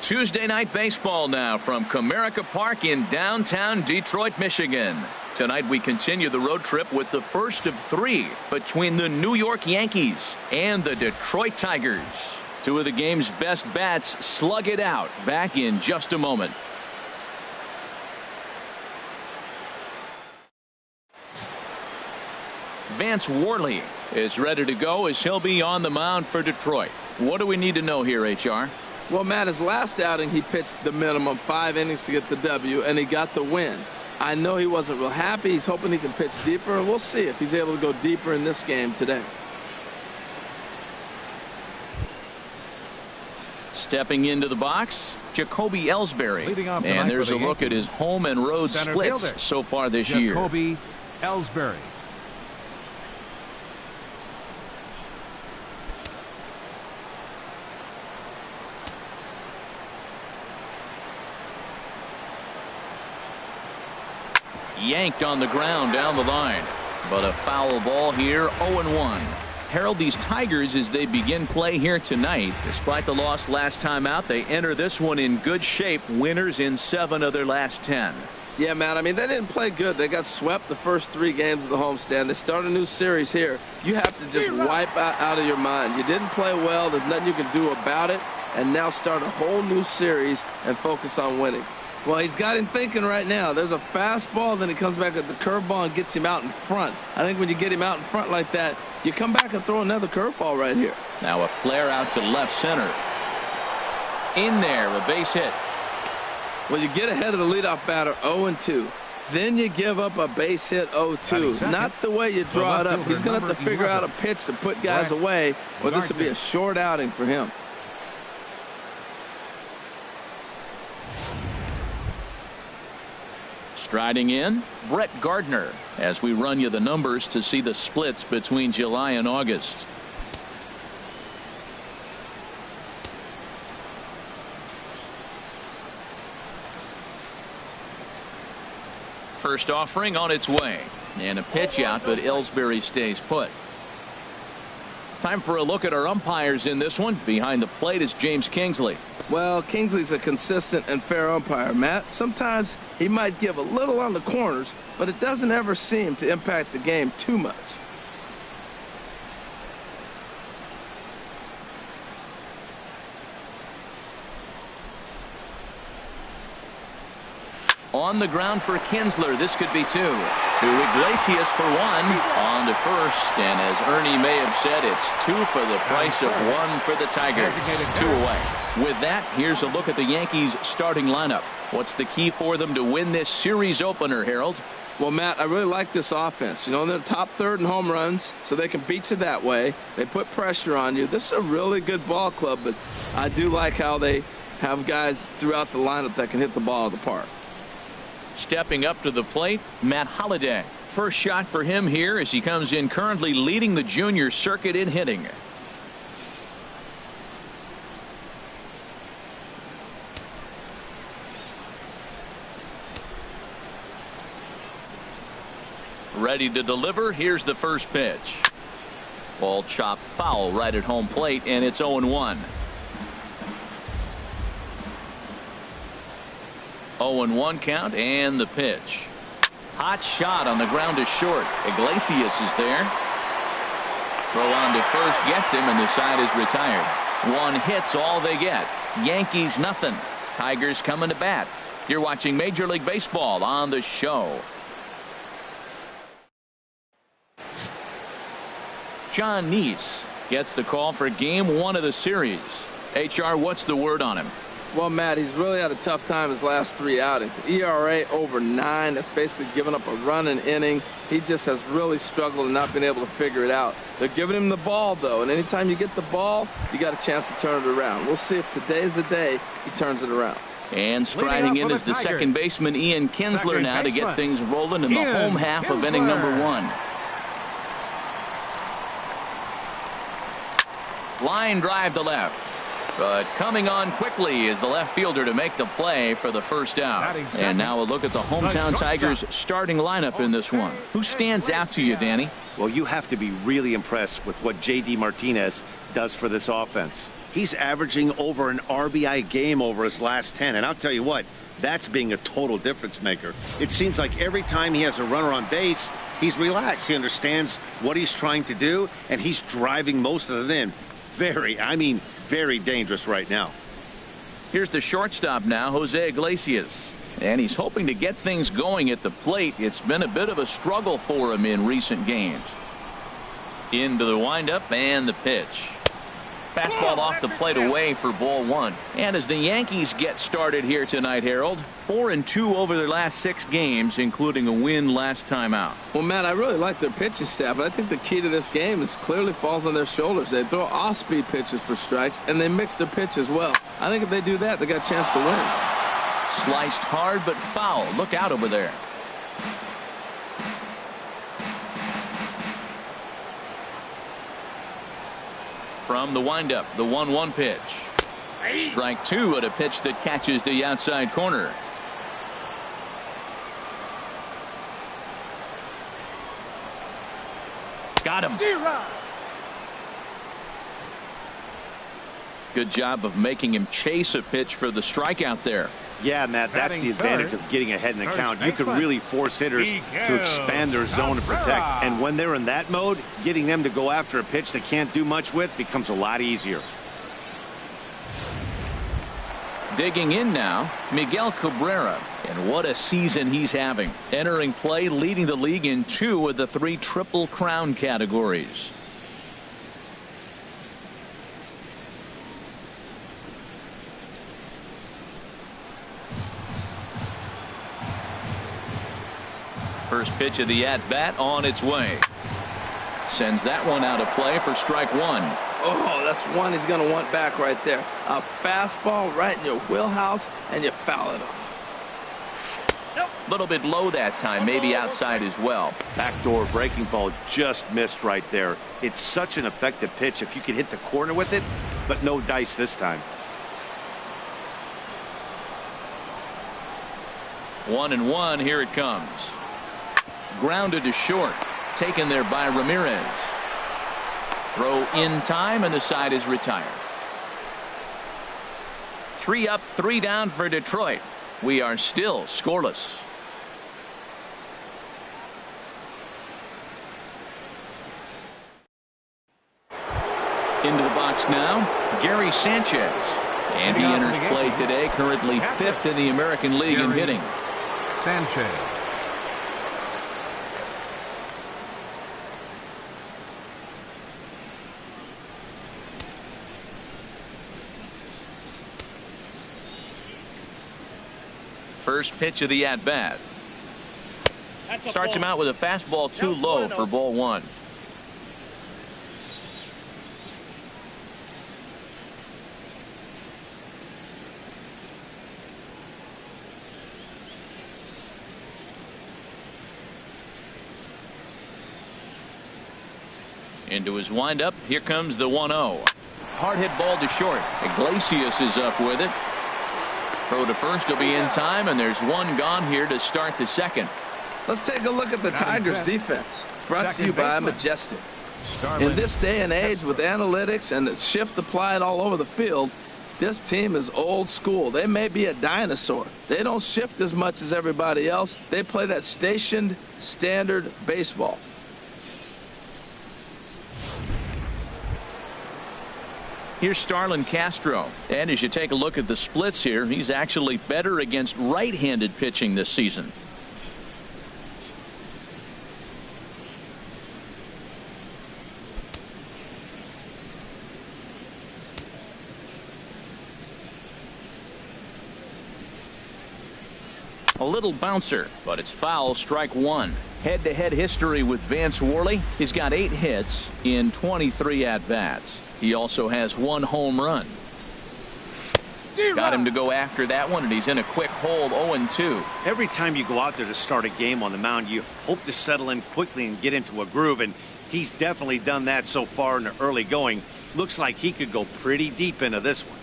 Tuesday night baseball now from Comerica Park in downtown Detroit, Michigan. Tonight we continue the road trip with the first of three between the New York Yankees and the Detroit Tigers. Two of the game's best bats slug it out. Back in just a moment. Vance Worley is ready to go as he'll be on the mound for Detroit. What do we need to know here, HR? Well, Matt, his last outing he pitched the minimum 5 innings to get the W, and he got the win. I know he wasn't real happy. He's hoping he can pitch deeper, and we'll see if he's able to go deeper in this game today. Stepping into the box, Jacoby Ellsbury. And there's a look at his home and road splits so far this year. Jacoby Ellsbury. Yanked on the ground down the line, but a foul ball here. 0-1. Herald, these Tigers, as they begin play here tonight, despite the loss last time out, they enter this one in good shape, winners in 7 of their last 10. Yeah, Matt, I mean, they didn't play good. They got swept the first 3 games of the homestand. They start a new series here. You have to just wipe out of your mind. You didn't play well. There's nothing you can do about it. And now start a whole new series and focus on winning. Well, he's got him thinking right now. There's a fastball, then he comes back at the curveball and gets him out in front. I think when you get him out in front like that, you come back and throw another curveball right here. Now a flare out to left center. In there, a base hit. Well, you get ahead of the leadoff batter 0-2. Then you give up a base hit 0-2. Not the way you draw it up. He's going to have to figure out a pitch to put guys away, or this will be a short outing for him. Striding in, Brett Gardner, as we run you the numbers to see the splits between July and August. First offering on its way, and a pitch out, but Ellsbury stays put. Time for a look at our umpires in this one. Behind the plate is James Kingsley. Well, Kingsley's a consistent and fair umpire, Matt. Sometimes he might give a little on the corners, but it doesn't ever seem to impact the game too much. On the ground for Kinsler. This could be 2. To Iglesias for 1. On to first. And as Ernie may have said, it's 2 for the price of 1 for the Tigers. 2 away. With that, here's a look at the Yankees starting lineup. What's the key for them to win this series opener, Harold? Well, Matt, I really like this offense. You know, they're top 3rd in home runs, so they can beat you that way. They put pressure on you. This is a really good ball club, but I do like how they have guys throughout the lineup that can hit the ball out of the park. Stepping up to the plate, Matt Holliday. First shot for him here as he comes in currently leading the junior circuit in hitting. Ready to deliver. Here's the first pitch. Ball chopped foul right at home plate, and it's 0-1. 0-1 count, and the pitch. Hot shot on the ground to short. Iglesias is there. Throw on to first gets him, and the side is retired. 1 hit's all they get. Yankees nothing. Tigers coming to bat. You're watching Major League Baseball on the show. John Neese gets the call for game 1 of the series. HR, what's the word on him? Well, Matt, he's really had a tough time his last 3 outings. ERA over 9. That's basically giving up a run an inning. He just has really struggled and not been able to figure it out. They're giving him the ball, though, and anytime you get the ball, you got a chance to turn it around. We'll see if today's the day he turns it around. And striding in is the second baseman Ian Kinsler now to get things rolling in the home half of inning number 1. Line drive to left. But coming on quickly is the left fielder to make the play for the first out. And now a look at the hometown Tigers starting lineup in this one. Who stands out to you, Danny? Well, you have to be really impressed with what J.D. Martinez does for this offense. He's averaging over an RBI game over his last 10. And I'll tell you what, that's being a total difference maker. It seems like every time he has a runner on base, he's relaxed. He understands what he's trying to do, and he's driving most of it in. Very dangerous right now. Here's the shortstop now, Jose Iglesias. And he's hoping to get things going at the plate. It's been a bit of a struggle for him in recent games. Into the windup and the pitch. Fastball off the plate away for ball one. And as the Yankees get started here tonight, Harold, 4-2 over their last 6 games, including a win last time out. Well, Matt, I really like their pitching staff, but I think the key to this game is clearly falls on their shoulders. They throw off-speed pitches for strikes, and they mix their pitch as well. I think if they do that, they got a chance to win. Sliced hard but foul. Look out over there. From the windup, the 1-1 pitch. Strike 2 at a pitch that catches the outside corner. Got him. Good job of making him chase a pitch for the strikeout there. Yeah, Matt, that's the advantage of getting ahead in the count. You can really force hitters to expand their zone and protect. And when they're in that mode, getting them to go after a pitch they can't do much with becomes a lot easier. Digging in now, Miguel Cabrera. And what a season he's having. Entering play, leading the league in 2 of the 3 Triple Crown categories. First pitch of the at-bat on its way. Sends that one out of play for strike 1. Oh, that's one he's going to want back right there. A fastball right in your wheelhouse, and you foul it off. A little bit low that time, maybe outside as well. Backdoor breaking ball just missed right there. It's such an effective pitch if you can hit the corner with it, but no dice this time. 1-1, here it comes. Grounded to short. Taken there by Ramirez. Throw in time, and the side is retired. 3 up, 3 down for Detroit. We are still scoreless. Into the box now, Gary Sanchez. And he enters play today, currently 5th in the American League in hitting. Sanchez. First pitch of the at-bat. Starts him out with a fastball too low for ball 1. Into his windup. Here comes the 1-0. Hard hit ball to short. Iglesias is up with it. Throw to first will be in time, and there's one gone here to start the second. Let's take a look at the Tigers defense. Brought to you by Majestic. In this day and age with analytics and the shift applied all over the field, this team is old school. They may be a dinosaur. They don't shift as much as everybody else. They play that stationed standard baseball. Here's Starlin Castro. And as you take a look at the splits here, he's actually better against right-handed pitching this season. A little bouncer, but it's foul, strike 1. Head-to-head history with Vance Worley. He's got 8 hits in 23 at-bats. He also has 1 home run. Got him to go after that one, and he's in a quick hole, 0-2. Every time you go out there to start a game on the mound, you hope to settle in quickly and get into a groove, and he's definitely done that so far in the early going. Looks like he could go pretty deep into this one.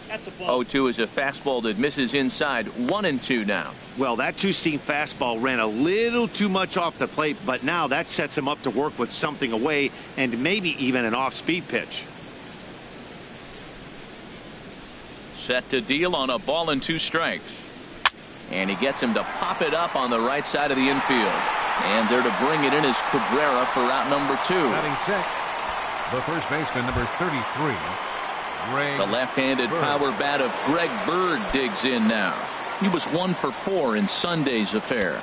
0-2 is a fastball that misses inside. 1-2 now. Well, that two-seam fastball ran a little too much off the plate, but now that sets him up to work with something away and maybe even an off-speed pitch. Set to deal on a ball and 2 strikes. And he gets him to pop it up on the right side of the infield. And there to bring it in is Cabrera for out number 2. Batting sixth, the first baseman, number 33, Greg The left-handed Bird. power bat of Greg Bird digs in now. He was 1 for 4 in Sunday's affair.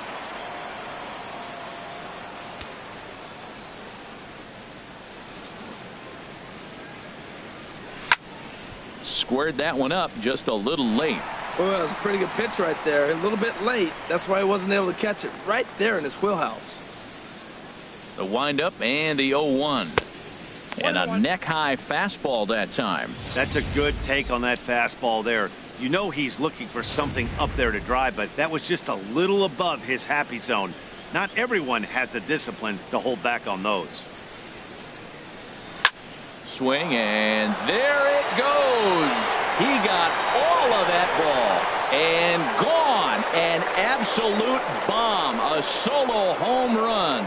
Squared that one up just a little late. Well, that was a pretty good pitch right there. A little bit late. That's why he wasn't able to catch it right there in his wheelhouse. The windup and the 0-1. And a neck-high fastball that time. That's a good take on that fastball there. You know he's looking for something up there to drive, but that was just a little above his happy zone. Not everyone has the discipline to hold back on those. Swing, and there it goes. He got all of that ball and gone. An absolute bomb. A solo home run.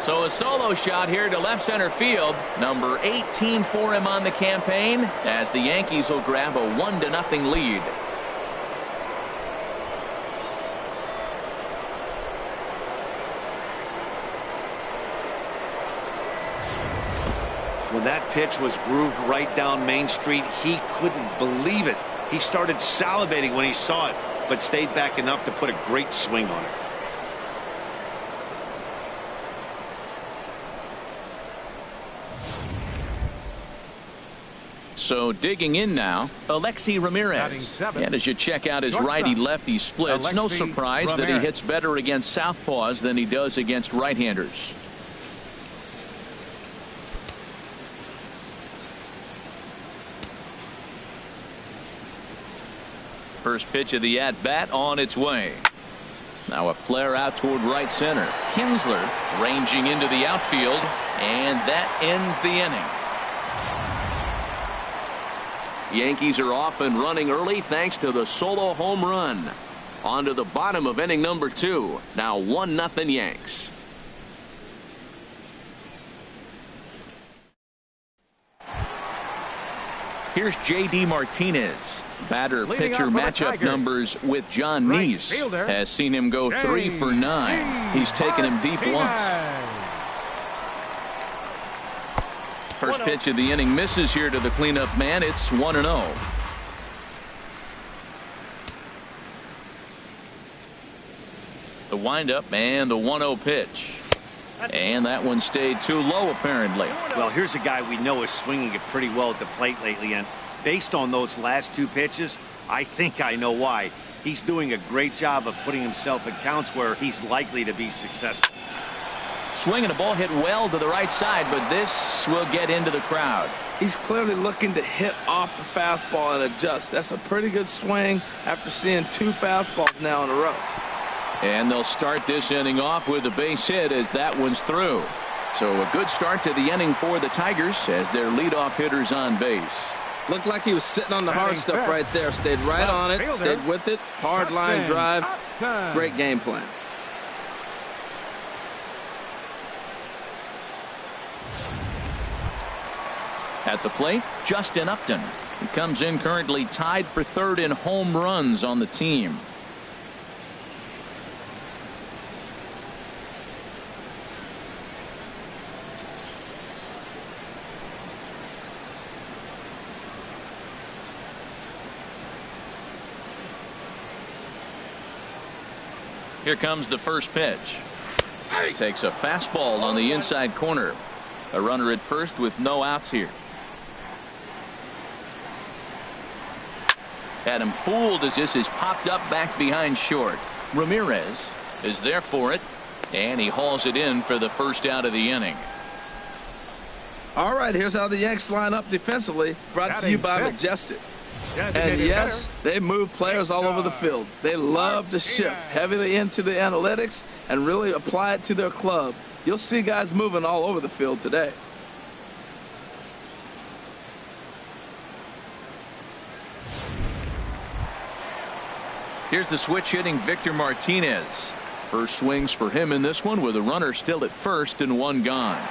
So a solo shot here to left center field. Number 18 for him on the campaign as the Yankees will grab a 1-0 lead. When that pitch was grooved right down Main Street, he couldn't believe it. He started salivating when he saw it, but stayed back enough to put a great swing on it. So digging in now, Alexi Ramirez. And as you check out his righty-lefty splits, no surprise that he hits better against southpaws than he does against right-handers. First pitch of the at-bat on its way. Now a flare out toward right center. Kinsler ranging into the outfield, and that ends the inning. Yankees are off and running early thanks to the solo home run. On to the bottom of inning number 2. Now 1-0 Yanks. Here's J.D. Martinez. Batter-pitcher matchup numbers with John Neese has seen him go 3 for 9. He's taken him deep once. First pitch of the inning misses here to the cleanup man. It's 1-0. The windup and the 1-0 pitch. And that one stayed too low apparently. Well, here's a guy we know is swinging it pretty well at the plate lately, and based on those last 2 pitches, I think I know why. He's doing a great job of putting himself in counts where he's likely to be successful. Swinging a ball hit well to the right side, but this will get into the crowd. He's clearly looking to hit off the fastball and adjust. That's a pretty good swing after seeing 2 fastballs now in a row. And they'll start this inning off with a base hit as that one's through. So a good start to the inning for the Tigers as their leadoff hitter's on base. Looked like he was sitting on the hard stuff right there. Stayed right on it. Stayed with it. Hard line drive. Great game plan. At the plate, Justin Upton. He comes in currently tied for 3rd in home runs on the team. Here comes the first pitch. Takes a fastball on the inside corner. A runner at first with no outs here. Had him fooled as this is popped up back behind short. Ramirez is there for it, and he hauls it in for the first out of the inning. All right, here's how the Yanks line up defensively. Brought to you by Majestic. And yes, they move players all over the field. They love to shift heavily into the analytics and really apply it to their club. You'll see guys moving all over the field today. Here's the switch hitting Victor Martinez. First swings for him in this one with a runner still at first and 1 gone.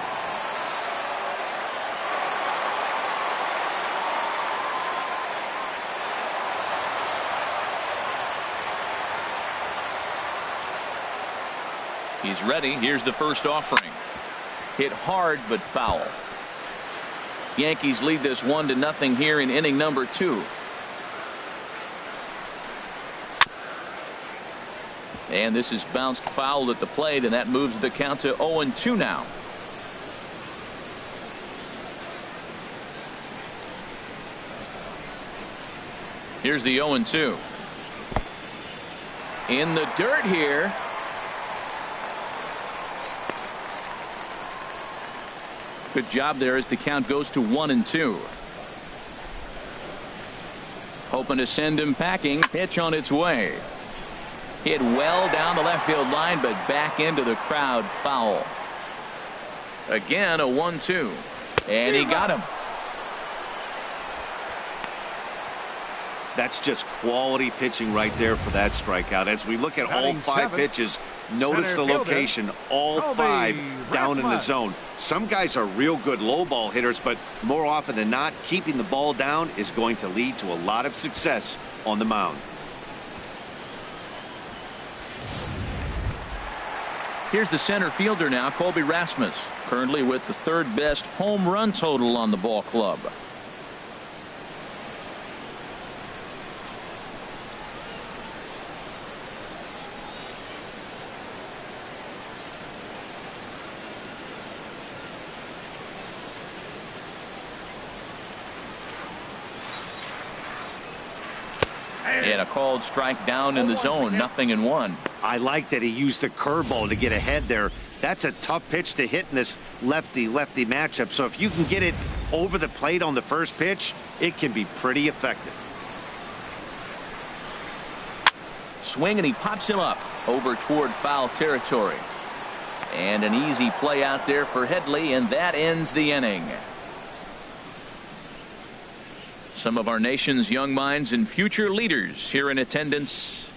He's ready. Here's the first offering. Hit hard but foul. Yankees lead this 1-0 here in inning number 2. And this is bounced foul at the plate, and that moves the count to 0-2 now. Here's the 0-2. In the dirt here. Good job there as the count goes to 1-2. Hoping to send him packing. Pitch on its way. Hit well down the left field line, but back into the crowd. Foul. Again, a 1-2. And he got him. That's just quality pitching right there for that strikeout. As we look at all 5 pitches, notice the location, all 5 down in the zone. Some guys are real good low ball hitters, but more often than not, keeping the ball down is going to lead to a lot of success on the mound. Here's the center fielder now, Colby Rasmus, currently with the 3rd best home run total on the ball club. And a called strike down in the zone, 0-1. I like that he used the curveball to get ahead there. That's a tough pitch to hit in this lefty-lefty matchup. So if you can get it over the plate on the first pitch, it can be pretty effective. Swing, and he pops him up over toward foul territory. And an easy play out there for Headley, and that ends the inning. Some of our nation's young minds and future leaders here in attendance.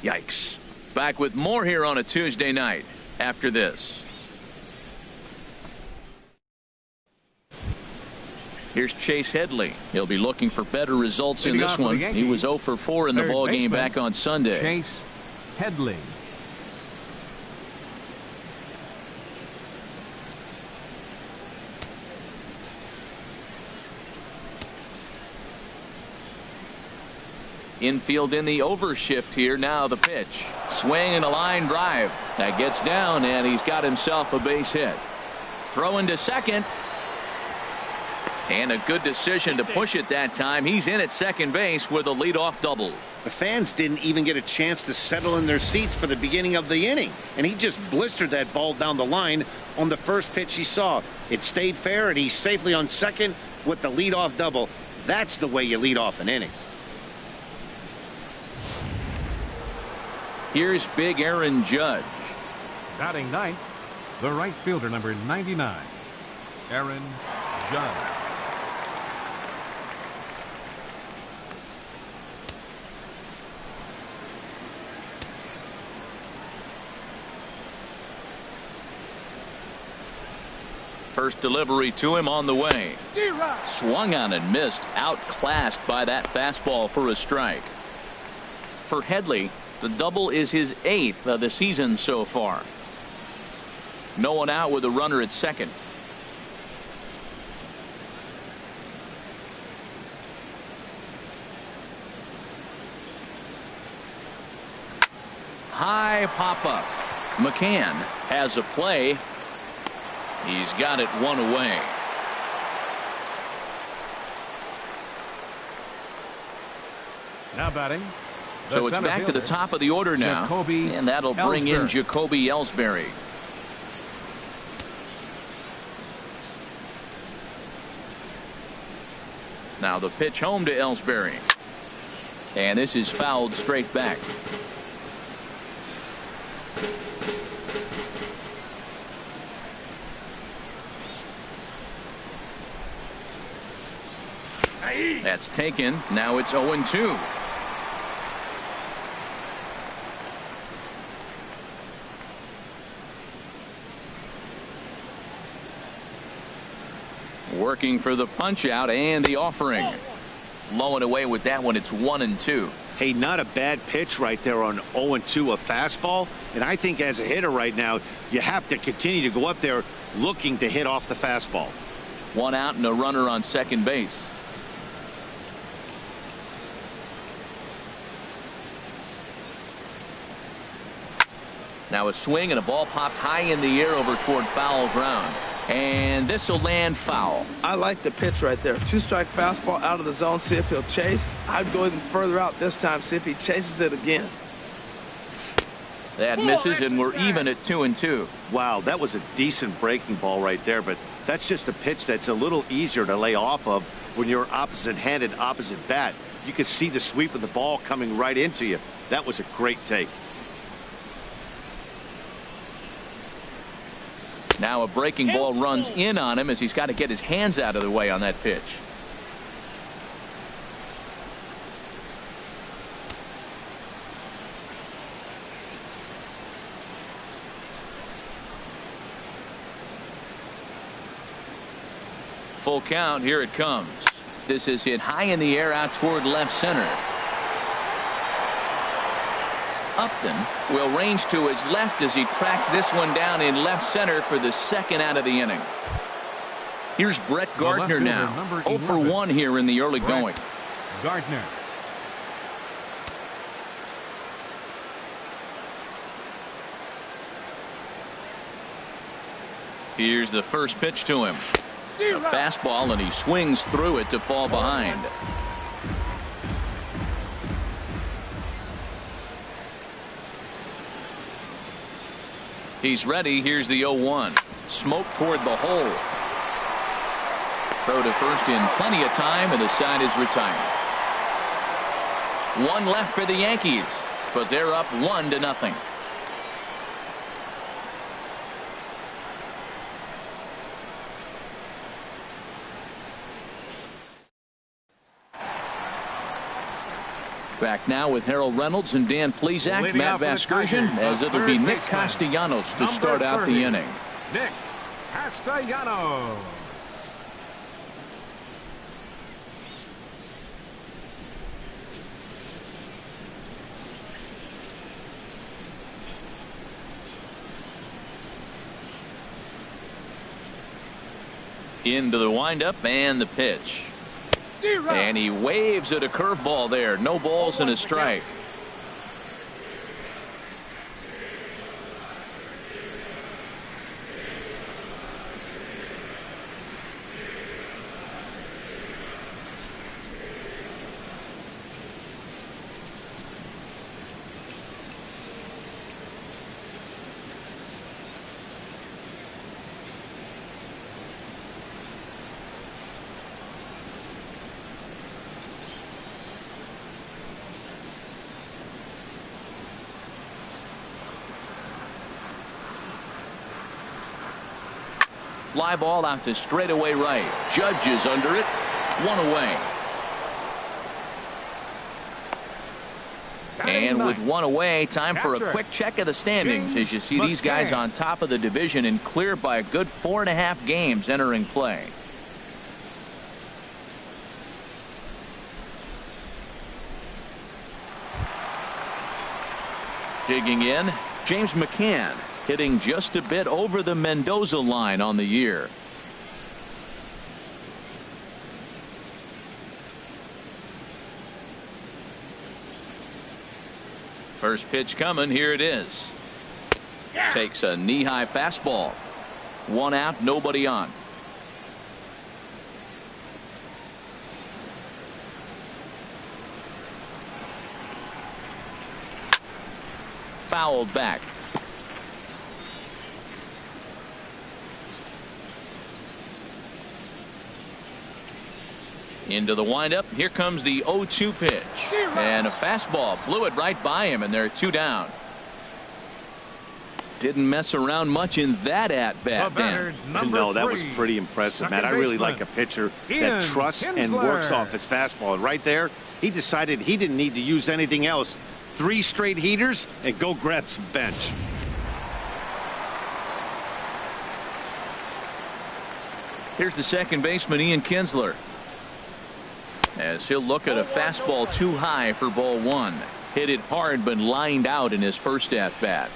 Yikes. Back with more here on a Tuesday night after this. Here's Chase Headley. He'll be looking for better results in this one. He was 0 for 4 in the ball game back on Sunday. Chase Headley. Infield in the overshift here. Now the pitch. Swing and a line drive. That gets down, and he's got himself a base hit. Throwing to second. And a good decision to push it that time. He's in at second base with a leadoff double. The fans didn't even get a chance to settle in their seats for the beginning of the inning, and he just blistered that ball down the line on the first pitch he saw. It stayed fair, and he's safely on second with the leadoff double. That's the way you lead off an inning. Here's big Aaron Judge. Batting ninth, the right fielder, number 99, Aaron Judge. First delivery to him on the way. Swung on and missed. Outclassed by that fastball for a strike. For Headley, the double is his 8th of the season so far. No one out with a runner at second. High pop up. McCann has a play. He's got it one away. Now batting. So it's back to the top of the order now, and that'll bring in Jacoby Ellsbury. Now the pitch home to Ellsbury, and this is fouled straight back. That's taken. Now it's 0-2. Working for the punch out and the offering. Low and away with that one. It's 1-2. Hey, not a bad pitch right there on 0-2, a fastball. And I think as a hitter right now, you have to continue to go up there looking to hit off the fastball. One out and a runner on second base. Now a swing and a ball popped high in the air over toward foul ground. And this will land foul. I like the pitch right there. 2-strike fastball out of the zone. See if he'll chase. I'd go even further out this time. See if he chases it again. That misses, and we're even at 2-2. Wow, that was a decent breaking ball right there, but that's just a pitch that's a little easier to lay off of when you're opposite-handed, opposite bat. You could see the sweep of the ball coming right into you. That was a great take. Now a breaking ball runs in on him as he's got to get his hands out of the way on that pitch. Full count. Here it comes. This is hit high in the air out toward left center. Upton will range to his left as he tracks this one down in left center for the second out of the inning. Here's Brett Gardner now. 0 for 1 here in the early going. Gardner. Here's the first pitch to him. A fastball, and he swings through it to fall behind. He's ready. Here's the 0-1. Smoke toward the hole. Throw to first in plenty of time, and the side is retired. One left for the Yankees, but they're up 1-0. Back now with Harold Reynolds and Dan Plesac, Matt Vasgersian, as it'll be Nick Castellanos to start out the inning. Nick Castellanos. Into the windup and the pitch. And he waves at a curveball there. No balls and a strike. Fly ball out to straightaway right. Judge is under it. One away. And with one away, time for a quick check of the standings as you see these guys on top of the division and clear by a good 4.5 games entering play. Digging in, James McCann, hitting just a bit over the Mendoza line on the year. First pitch coming. Here it is. Takes a knee-high fastball. One out, nobody on. Fouled back. Into the windup. Here comes the 0-2 pitch. And a fastball blew it right by him, and they're 2 down. Didn't mess around much in that at-bat, Dan. No, that was pretty impressive, Matt. I really like a pitcher that trusts and works off his fastball. And right there, he decided he didn't need to use anything else. 3 straight heaters and go grab some bench. Here's the second baseman, Ian Kinsler. as he'll look at a fastball too high for ball one. Hit it hard but lined out in his first at bat.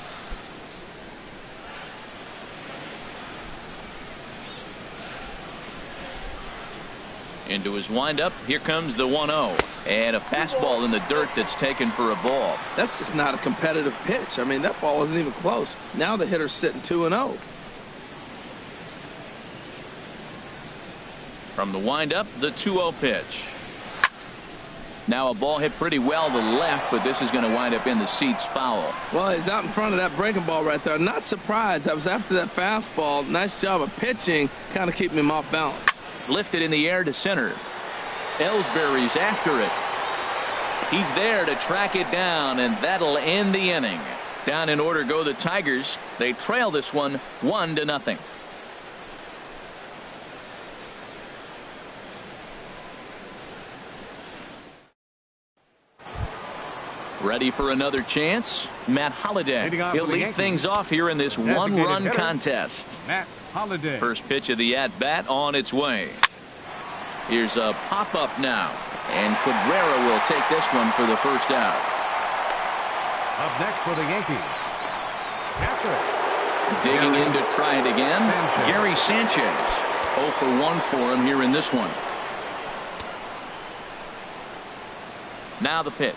Into his windup. Here comes the 1-0. And a fastball in the dirt that's taken for a ball. That's just not a competitive pitch. I mean, that ball wasn't even close. Now the hitter's sitting 2-0. From the windup, the 2-0 pitch. Now a ball hit pretty well to the left, but this is going to wind up in the seats foul. Well, he's out in front of that breaking ball right there. Not surprised. I was after that fastball. Nice job of pitching, kind of keeping him off balance. Lifted in the air to center. Ellsbury's after it. He's there to track it down, and that'll end the inning. Down in order go the Tigers. They trail this one 1-0. Ready for another chance? Matt Holliday. He'll lead things off here in this one-run contest. Matt Holliday. First pitch of the at-bat on its way. Here's a pop-up now. And Cabrera will take this one for the first out. Up next for the Yankees. Catcher. Digging in to try it again. Sanchez. Gary Sanchez. 0 for 1 for him here in this one. Now the pitch.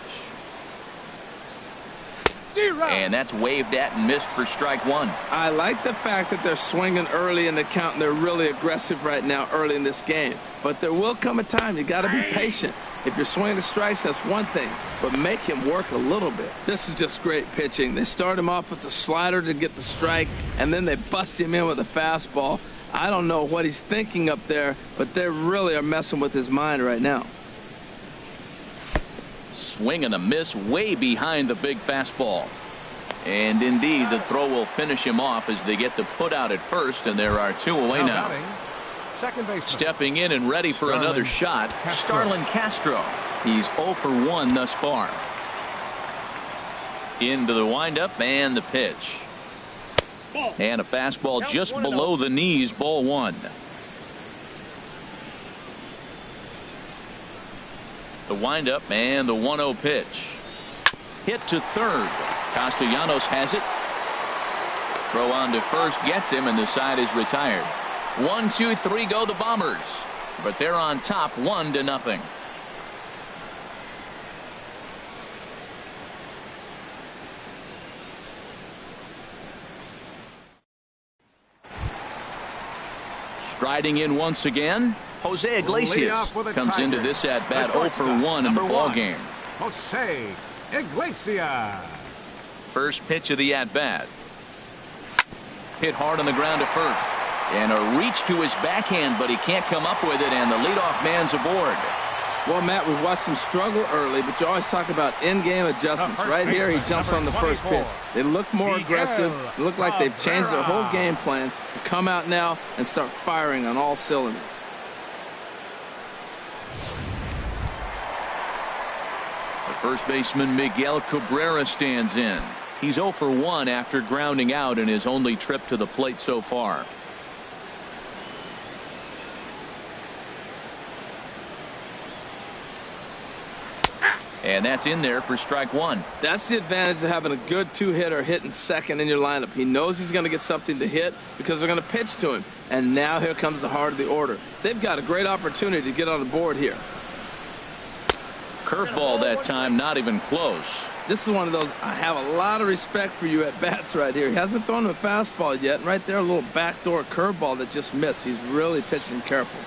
And that's waved at and missed for strike one. I like the fact that they're swinging early in the count, and they're really aggressive right now early in this game. But there will come a time you got to be patient. If you're swinging the strikes, that's one thing, but make him work a little bit. This is just great pitching. They start him off with the slider to get the strike, and then they bust him in with a fastball. I don't know what he's thinking up there, but they really are messing with his mind right now. Swing and a miss way behind the big fastball. And indeed, the throw will finish him off as they get the put out at first, and there are 2 away now. Second baseman. Stepping in and ready for another shot, Starlin Castro. He's 0 for 1 thus far. Into the windup and the pitch. And a fastball just below the knees, ball one. The windup and the 1-0 pitch. Hit to third. Castellanos has it. Throw on to first gets him, and the side is retired. 1, 2, 3 go the Bombers. But they're on top 1-0. Striding in once again, Jose Iglesias comes into this at bat 0 for 1 in the ball game. Jose Iglesias. First pitch of the at bat. Hit hard on the ground to first. And a reach to his backhand, but he can't come up with it, and the leadoff man's aboard. Well, Matt, we've watched him struggle early, but you always talk about in-game adjustments. Right here, he jumps on the first pitch. They look more aggressive. It look like they've changed their whole game plan to come out now and start firing on all cylinders. The first baseman, Miguel Cabrera, stands in. He's 0 for 1 after grounding out in his only trip to the plate so far. And that's in there for strike one. That's the advantage of having a good two-hitter hitting second in your lineup. He knows he's going to get something to hit because they're going to pitch to him. And now here comes the heart of the order. They've got a great opportunity to get on the board here. Curveball that time, not even close. This is one of those, I have a lot of respect for you at bats right here. He hasn't thrown him a fastball yet. And right there, a little backdoor curveball that just missed. He's really pitching careful.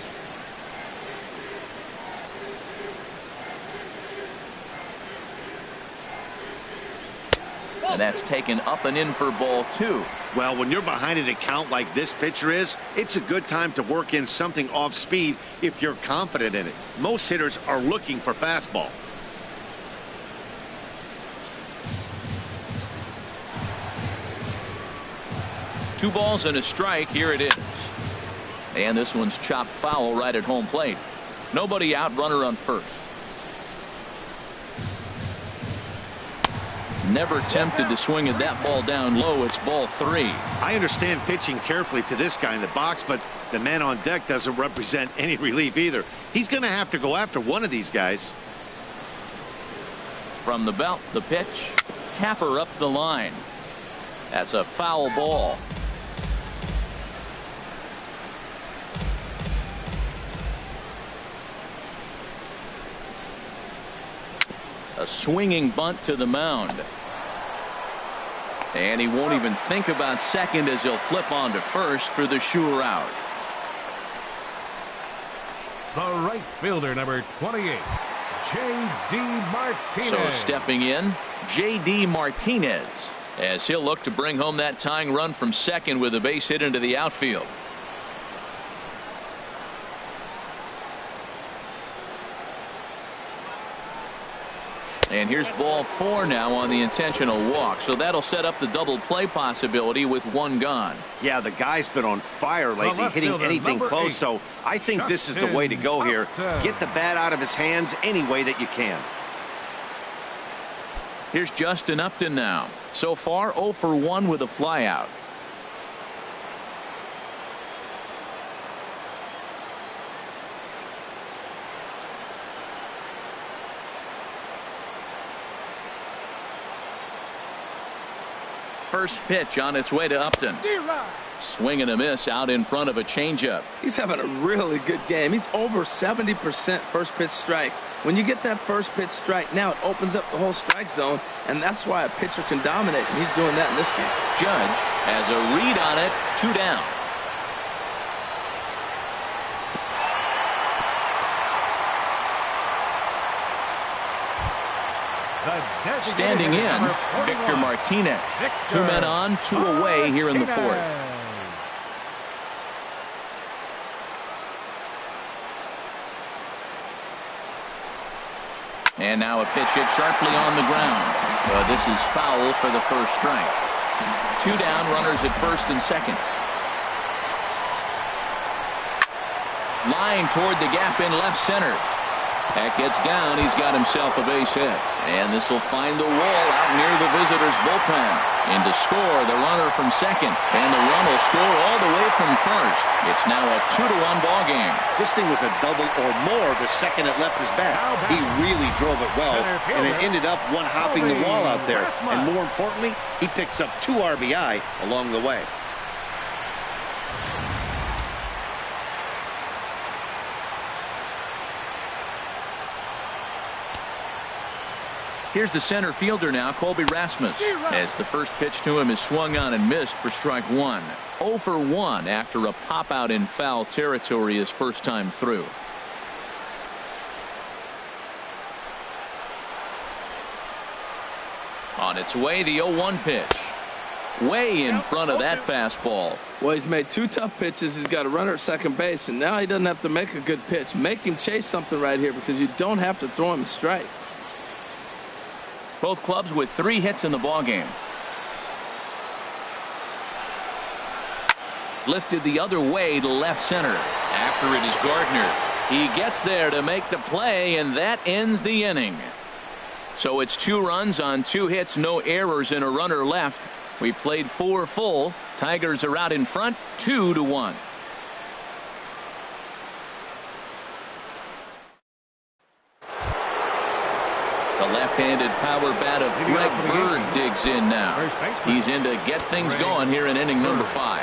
And that's taken up and in for ball two. Well, when you're behind an account like this pitcher is, it's a good time to work in something off speed if you're confident in it. Most hitters are looking for fastball. Two balls and a strike. Here it is. And this one's chopped foul right at home plate. Nobody out, runner on first. Never tempted to swing at that ball down low. It's ball 3. I understand pitching carefully to this guy in the box, but the man on deck doesn't represent any relief either. He's going to have to go after one of these guys. From the belt, the pitch. Tapper up the line. That's a foul ball. A swinging bunt to the mound. And he won't even think about second as he'll flip on to first for the sure out. The right fielder, number 28, J.D. Martinez. So stepping in, J.D. Martinez, as he'll look to bring home that tying run from second with a base hit into the outfield. And here's ball 4 now on the intentional walk. So that'll set up the double play possibility with one gone. Yeah, the guy's been on fire lately, hitting anything close. So I think this is the way to go here. Get the bat out of his hands any way that you can. Here's Justin Upton now. So far 0 for 1 with a flyout. First pitch on its way to Upton. Swing and a miss out in front of a changeup. He's having a really good game. He's over 70% first pitch strike. When you get that first pitch strike, now it opens up the whole strike zone, and that's why a pitcher can dominate, and he's doing that in this game. Judge has a read on it. 2 down. Standing in, Victor Martinez. 2 men on, 2 away here in the 4th. And now a pitch hit sharply on the ground. This is foul for the first strike. 2 down, runners at first and second. Line toward the gap in left center. That gets down. He's got himself a base hit. And this will find the wall out near the visitors' bullpen. And to score, the runner from second. And the run will score all the way from first. It's now a 2-1 ball game. This thing was a double or more the second it left his bat. He really drove it well, and it ended up one-hopping the wall out there. And more importantly, he picks up 2 RBI along the way. Here's the center fielder now, Colby Rasmus, as the first pitch to him is swung on and missed for strike 1. 0 for 1 after a pop out in foul territory his first time through. On its way, the 0-1 pitch. Way in front of that fastball. Well, he's made 2 tough pitches. He's got a runner at second base, and now he doesn't have to make a good pitch. Make him chase something right here because you don't have to throw him a strike. Both clubs with 3 hits in the ballgame. Lifted the other way to left center. After it is Gardner. He gets there to make the play, and that ends the inning. So it's 2 runs on 2 hits, no errors, and a runner left. We played 4 full. Tigers are out in front, 2-1. The left-handed power bat of Greg Bird digs in now. He's in to get things going here in inning number 5.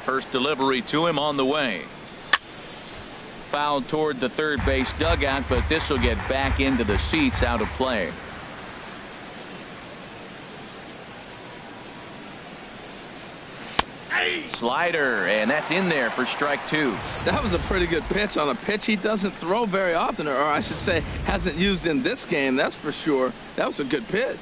First delivery to him on the way. Fouled toward the third base dugout, but this will get back into the seats, out of play. Slider, and that's in there for strike 2. That was a pretty good pitch on a pitch he doesn't throw very often, or I should say hasn't used in this game, that's for sure. That was a good pitch.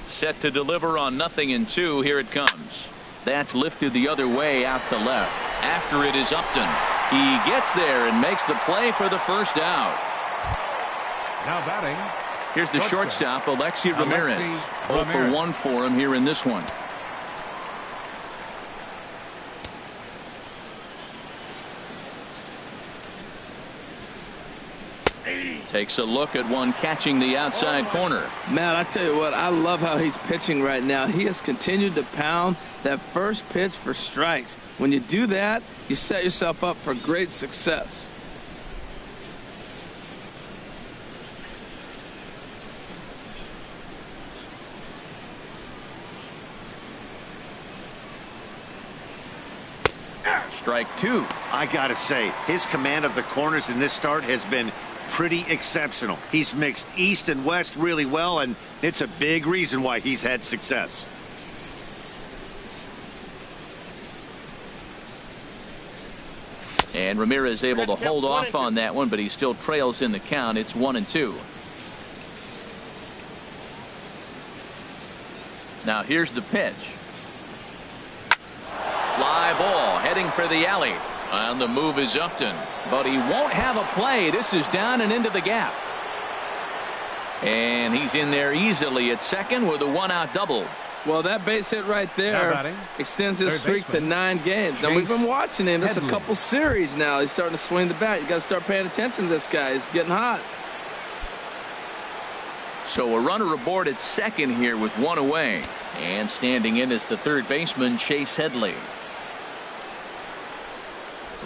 Set to deliver on 0-2. Here it comes. That's lifted the other way out to left. After it is Upton. He gets there and makes the play for the first out. Now batting. Here's the shortstop, Alexi Ramirez. 0 for 1 for him here in this one. Takes a look at one catching the outside corner. Man, I tell you what, I love how he's pitching right now. He has continued to pound that first pitch for strikes. When you do that, you set yourself up for great success. Strike two. I gotta say, his command of the corners in this start has been pretty exceptional. He's mixed east and west really well, and it's a big reason why he's had success. And Ramirez able to hold off on that one, but he still trails in the count. It's 1-2. Now here's the pitch. Fly ball heading for the alley. And the move is Upton, but he won't have a play. This is down and into the gap. And he's in there easily at second with a one-out double. Well, that base hit right there extends his streak to 9 games. Now, we've been watching him. It's a couple series now. He's starting to swing the bat. You got to start paying attention to this guy. He's getting hot. So a runner aboard at second here with one away. And standing in is the third baseman, Chase Headley.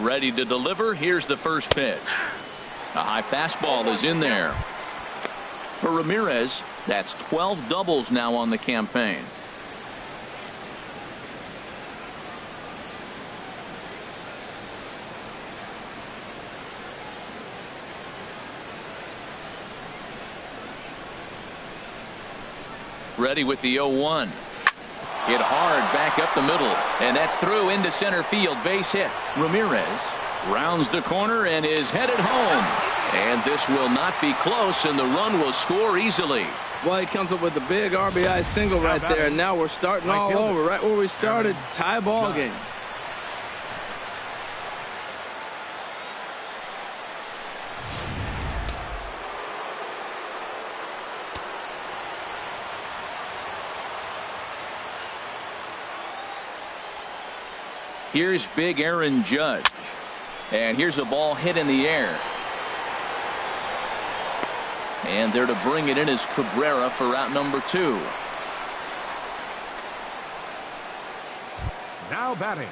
Ready to deliver. Here's the first pitch. A high fastball is in there. For Ramirez, that's 12 doubles now on the campaign. Ready with the 0-1. Hit hard back up the middle, and that's through into center field. Base hit. Ramirez rounds the corner and is headed home. And this will not be close, and the run will score easily. Well, he comes up with a big RBI single right there, and now we're starting all over right where we started. Tie ball game. Here's big Aaron Judge. And here's a ball hit in the air. And there to bring it in is Cabrera for out number 2. Now batting.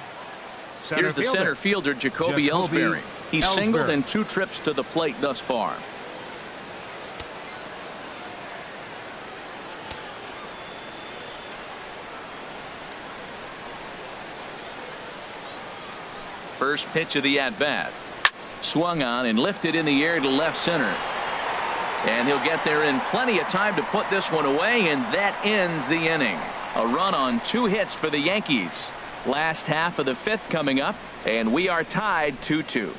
Here's the center fielder, Jacoby Ellsbury. He's singled in 2 trips to the plate thus far. First pitch of the at-bat. Swung on and lifted in the air to left center. And he'll get there in plenty of time to put this one away, and that ends the inning. A run on 2 hits for the Yankees. Last half of the 5th coming up, and we are tied 2-2.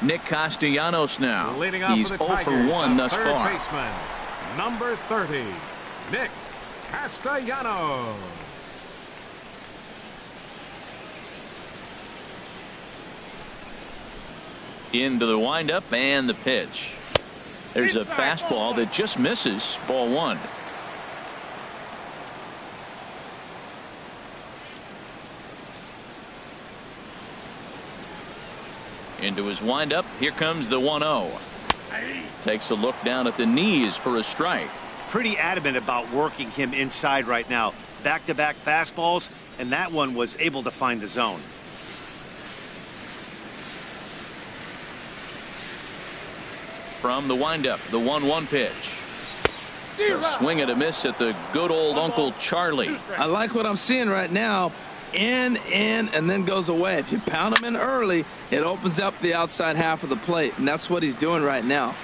Nick Castellanos now. He's 0 for 1 thus far. Baseman, number 30, Nick Castellanos. Into the windup and the pitch. There's a fastball that just misses. Ball 1. Into his windup. Here comes the 1-0. Takes a look down at the knees for a strike. Pretty adamant about working him inside right now. Back-to-back fastballs, and that one was able to find the zone. From the windup, the 1-1 pitch. A swing and a miss at the good old Uncle Charlie. I like what I'm seeing right now. In, and then goes away. If you pound him in early, it opens up the outside half of the plate, and that's what he's doing right now.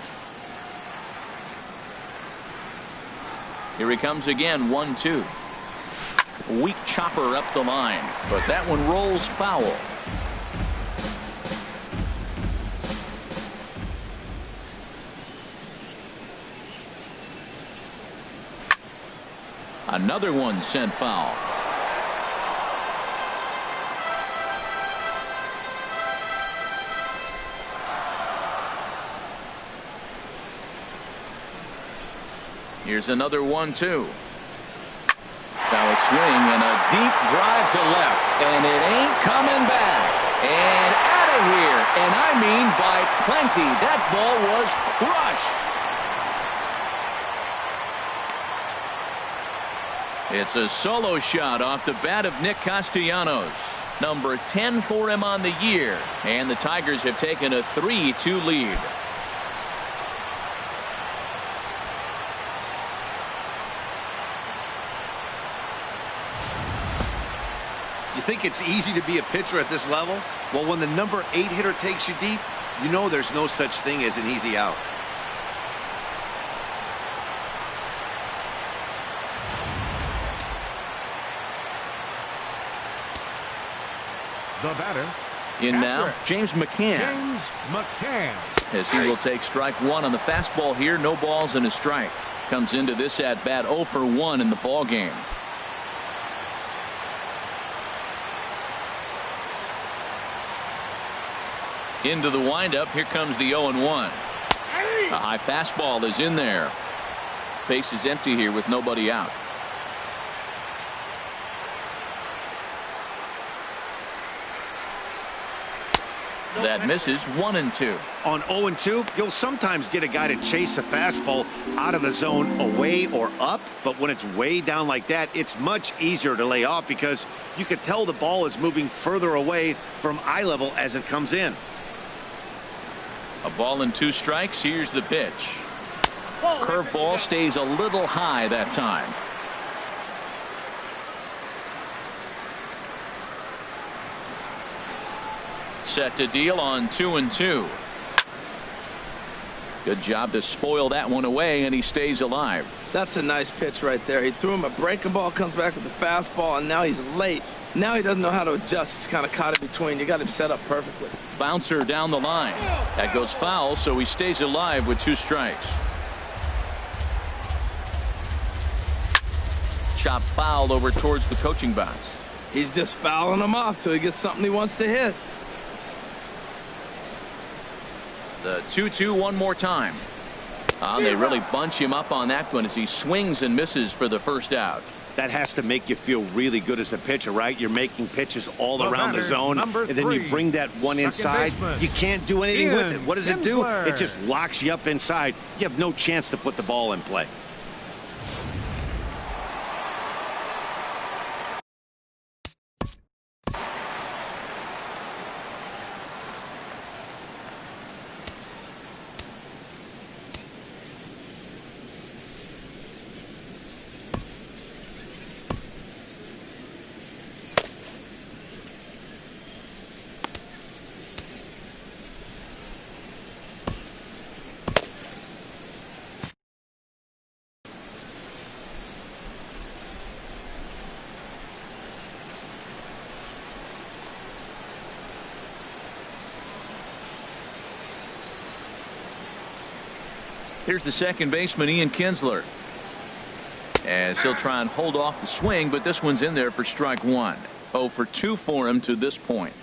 Here he comes again, 1-2. Weak chopper up the line, but that one rolls foul. Another one sent foul. Here's another 1-2. Foul swing and a deep drive to left, and it ain't coming back. And out of here, and I mean by plenty. That ball was crushed. It's a solo shot off the bat of Nick Castellanos. Number 10 for him on the year, and the Tigers have taken a 3-2 lead. You think it's easy to be a pitcher at this level? Well, when the number 8 hitter takes you deep, you know there's no such thing as an easy out. The batter. In now, James McCann. James McCann. As he will take strike one on the fastball here. No balls and a strike. Comes into this at bat 0 for 1 in the ball game. Into the windup. Here comes the 0-1. A high fastball is in there. Base is empty here with nobody out. That misses. 1-2. On 0-2, you'll sometimes get a guy to chase a fastball out of the zone away or up, but when it's way down like that, it's much easier to lay off because you can tell the ball is moving further away from eye level as it comes in. A ball and 2 strikes. Here's the pitch. Curveball stays a little high that time. Set to deal on 2-2. Good job to spoil that one away, and he stays alive. That's a nice pitch right there. He threw him a breaking ball, comes back with the fastball, and now he's late. Now he doesn't know how to adjust. He's kind of caught in between. You got him set up perfectly. Bouncer down the line. That goes foul, so he stays alive with 2 strikes. Chop foul over towards the coaching box. He's just fouling him off till he gets something he wants to hit. The 2-2 one more time. They really bunch him up on that one as he swings and misses for the first out. That has to make you feel really good as a pitcher, right? You're making pitches all around the zone, and then you bring that one inside. You can't do anything with it. What does it do? It just locks you up inside. You have no chance to put the ball in play. Here's the second baseman, Ian Kinsler. As he'll try and hold off the swing, but this one's in there for strike 1. 0 for 2 for him to this point.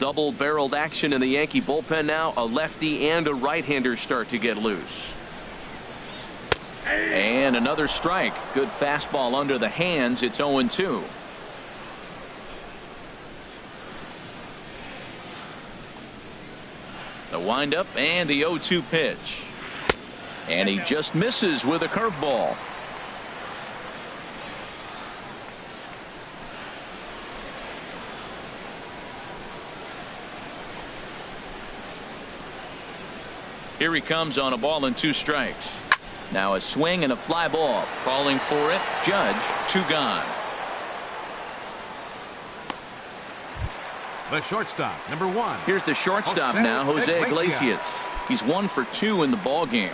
Double-barreled action in the Yankee bullpen now. A lefty and a right-hander start to get loose. And another strike. Good fastball under the hands. It's 0-2. The windup and the 0-2 pitch. And he just misses with a curveball. Here he comes on a ball and 2 strikes. Now a swing and a fly ball. Calling for it. Judge, 2 gone. The shortstop, number 1. Here's the shortstop now, Jose Iglesias. He's 1 for 2 in the ball game.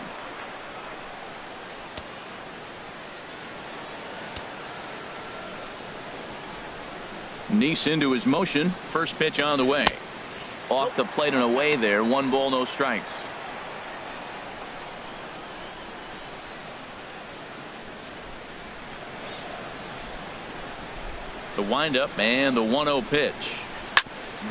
Nice into his motion. First pitch on the way. Off the plate and away there. 1 ball, no strikes. The windup and the 1-0 pitch.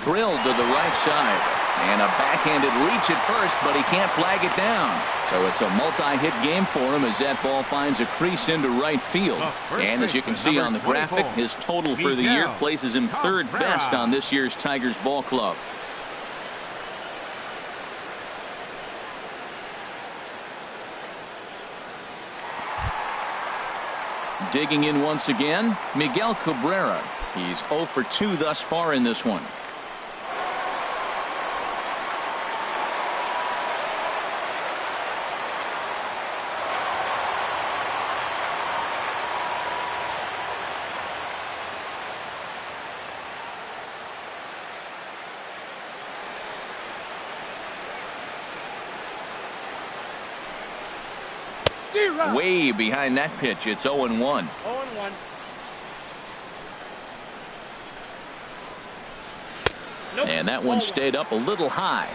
Drilled to the right side. And a backhanded reach at first, but he can't flag it down. So it's a multi-hit game for him as that ball finds a crease into right field. And as you can see on the graphic, his total for the year places him 3rd best on this year's Tigers ball club. Digging in once again, Miguel Cabrera. He's 0 for 2 thus far in this one. Way behind that pitch. It's 0-1. 0-1. Nope. And that one stayed up a little high.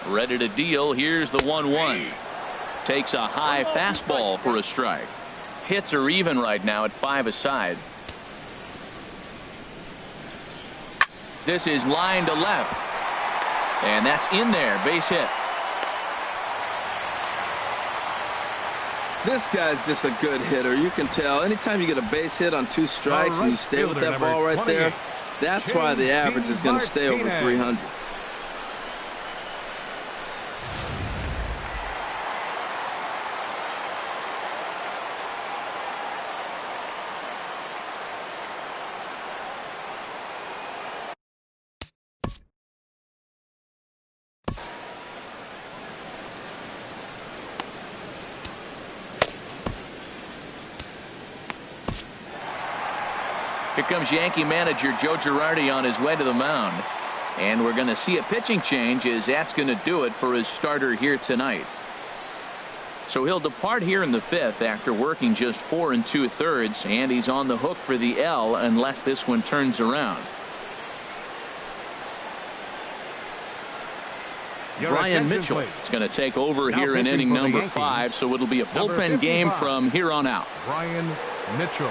Ready to deal. Here's the 1-1. Takes a high fastball for a strike. Hits are even right now at 5 aside. This is line to left. And that's in there. Base hit. This guy's just a good hitter. You can tell. Anytime you get a base hit on 2 strikes and you stay with that ball right there, that's why the average is going to stay over 300. Here comes Yankee manager Joe Girardi on his way to the mound. And we're going to see a pitching change as that's going to do it for his starter here tonight. So he'll depart here in the 5th after working just 4 2/3, and he's on the hook for the L unless this one turns around. Brian Mitchell is going to take over here in inning number 5, so it'll be a bullpen game from here on out. Brian Mitchell.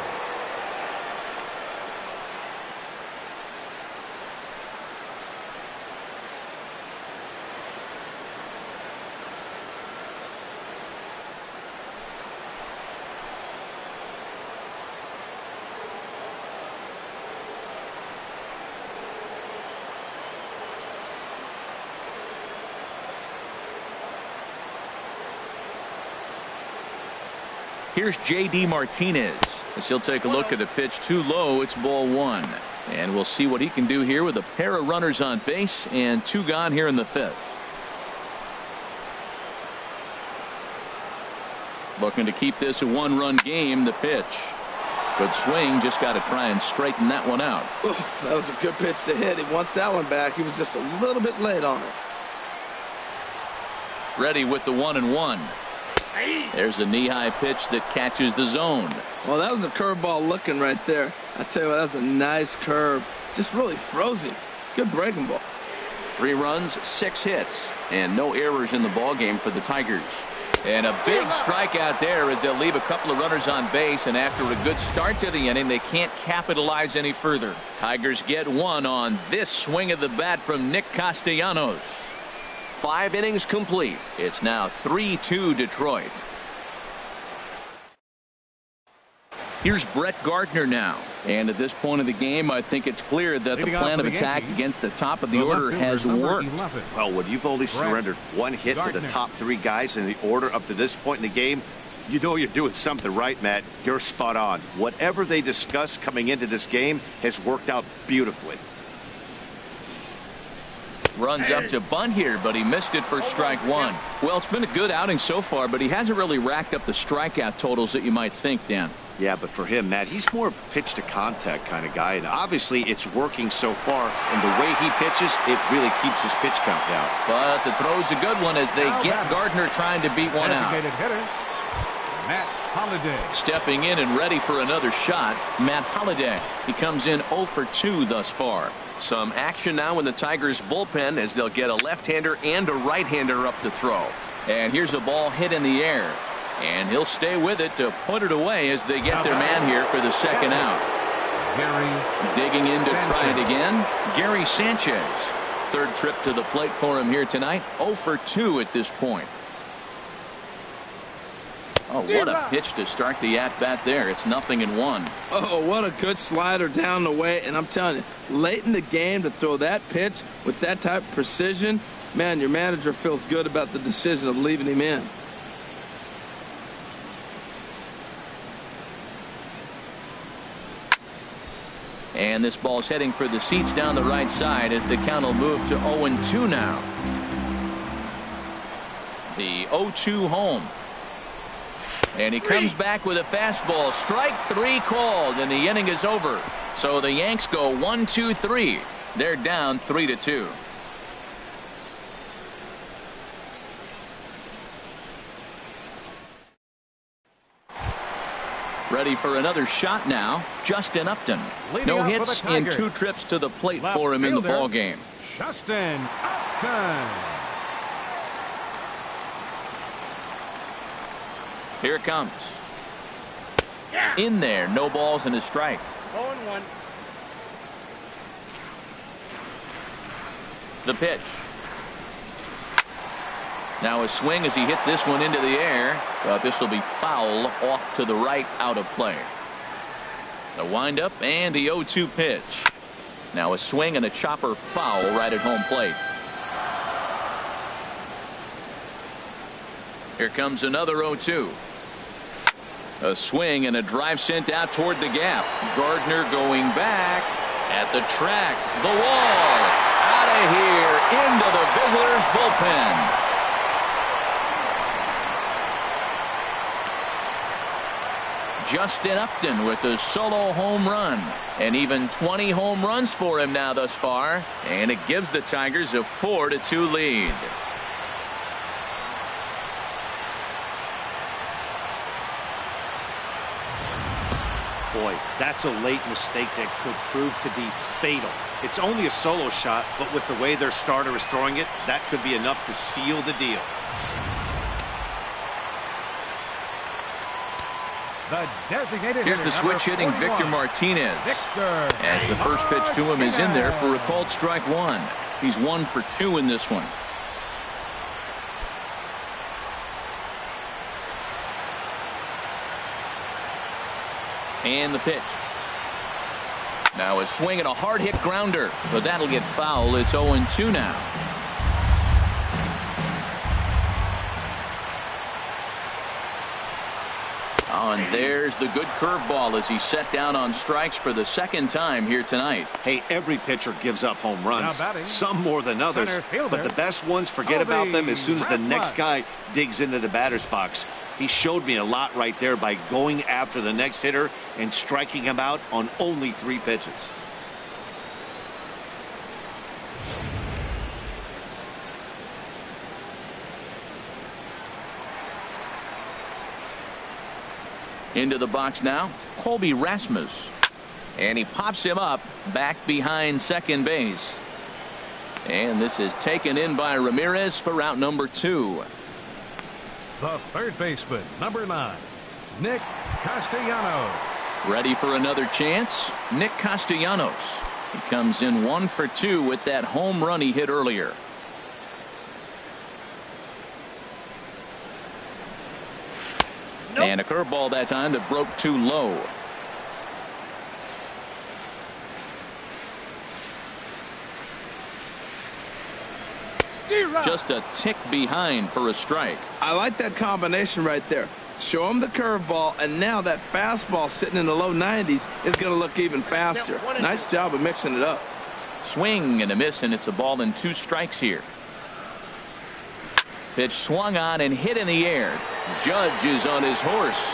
Here's J.D. Martinez as he'll take a look at a pitch too low. It's ball 1. And we'll see what he can do here with a pair of runners on base and 2 gone here in the 5th. Looking to keep this a 1-run game. The pitch. Good swing. Just got to try and straighten that one out. Ooh, that was a good pitch to hit. He wants that one back. He was just a little bit late on it. Ready with the 1-1. There's a knee-high pitch that catches the zone. Well, that was a curveball looking right there. I tell you what, that was a nice curve. Just really frozen. Good breaking ball. 3 runs, 6 hits, and no errors in the ballgame for the Tigers. And a big strikeout there as they'll leave a couple of runners on base, and after a good start to the inning, they can't capitalize any further. Tigers get 1 on this swing of the bat from Nick Castellanos. 5 innings complete. It's now 3-2 Detroit. Here's Brett Gardner now. And at this point of the game, I think it's clear that the plan of attack against the top of the order has worked. Well, when you've only surrendered 1 hit to the top 3 guys in the order up to this point in the game, you know you're doing something right, Matt. You're spot on. Whatever they discussed coming into this game has worked out beautifully. Runs up to bunt here, but he missed it for strike one. Well, it's been a good outing so far, but he hasn't really racked up the strikeout totals that you might think, Dan. Yeah, but for him, Matt, he's more of a pitch to contact kind of guy, and obviously it's working so far, and the way he pitches, it really keeps his pitch count down. But the throw's a good one as they get Gardner trying to beat one out. Hitter, Matt Holliday. Stepping in and ready for another shot, Matt Holliday. He comes in 0 for 2 thus far. Some action now in the Tigers bullpen as they'll get a left-hander and a right-hander up to throw. And here's a ball hit in the air. And he'll stay with it to put it away as they get their man here for the second out. Gary digging in to try it again. Gary Sanchez. Third trip to the plate for him here tonight. 0 for 2 at this point. Oh, what a pitch to start the at-bat there. It's 0-1. Oh, what a good slider down the way. And I'm telling you, late in the game to throw that pitch with that type of precision, man, your manager feels good about the decision of leaving him in. And this ball's heading for the seats down the right side as the count will move to 0-2 now. The 0-2 home. And he comes back with a fastball. Strike 3 called, and the inning is over. So the Yanks go 1-2-3. They're down 3-2. Ready for another shot now. Justin Upton. No hits in 2 trips to the plate for him in the ball game. Justin Upton. Here it comes. In there, no balls and a strike. 0-1. The pitch. Now a swing as he hits this one into the air, but this will be foul off to the right, out of play. The windup and the 0-2 pitch. Now a swing and a chopper foul right at home plate. Here comes another 0-2. A swing and a drive sent out toward the gap. Gardner going back at the track. The wall. Out of here into the visitors' bullpen. Justin Upton with a solo home run. And even 20 home runs for him now thus far. And it gives the Tigers a 4-2 lead. Boy, that's a late mistake that could prove to be fatal. It's only a solo shot, but with the way their starter is throwing it, that could be enough to seal the deal. The designated Here's the switch hitting Victor Martinez. As the first pitch to him is in there for a called strike 1. He's 1 for 2 in this one. And the pitch. Now a swing and a hard hit grounder, but that'll get foul. It's 0-2 now. Oh, and there's the good curveball as he's set down on strikes for the second time here tonight. Hey, every pitcher gives up home runs, some more than others, but the best ones forget about them as soon as the next guy digs into the batter's box. He showed me a lot right there by going after the next hitter and striking him out on only 3 pitches. Into the box now, Colby Rasmus. And he pops him up back behind second base. And this is taken in by Ramirez for out number 2. The third baseman, number 9, Nick Castellanos. Ready for another chance? Nick Castellanos. He comes in 1 for 2 with that home run he hit earlier. And a curveball that time that broke too low. Just a tick behind for a strike. I like that combination right there. Show him the curveball, and now that fastball sitting in the low 90s is going to look even faster. Nice job of mixing it up. Swing and a miss, and it's a ball and 2 strikes here. Pitch swung on and hit in the air. Judge is on his horse,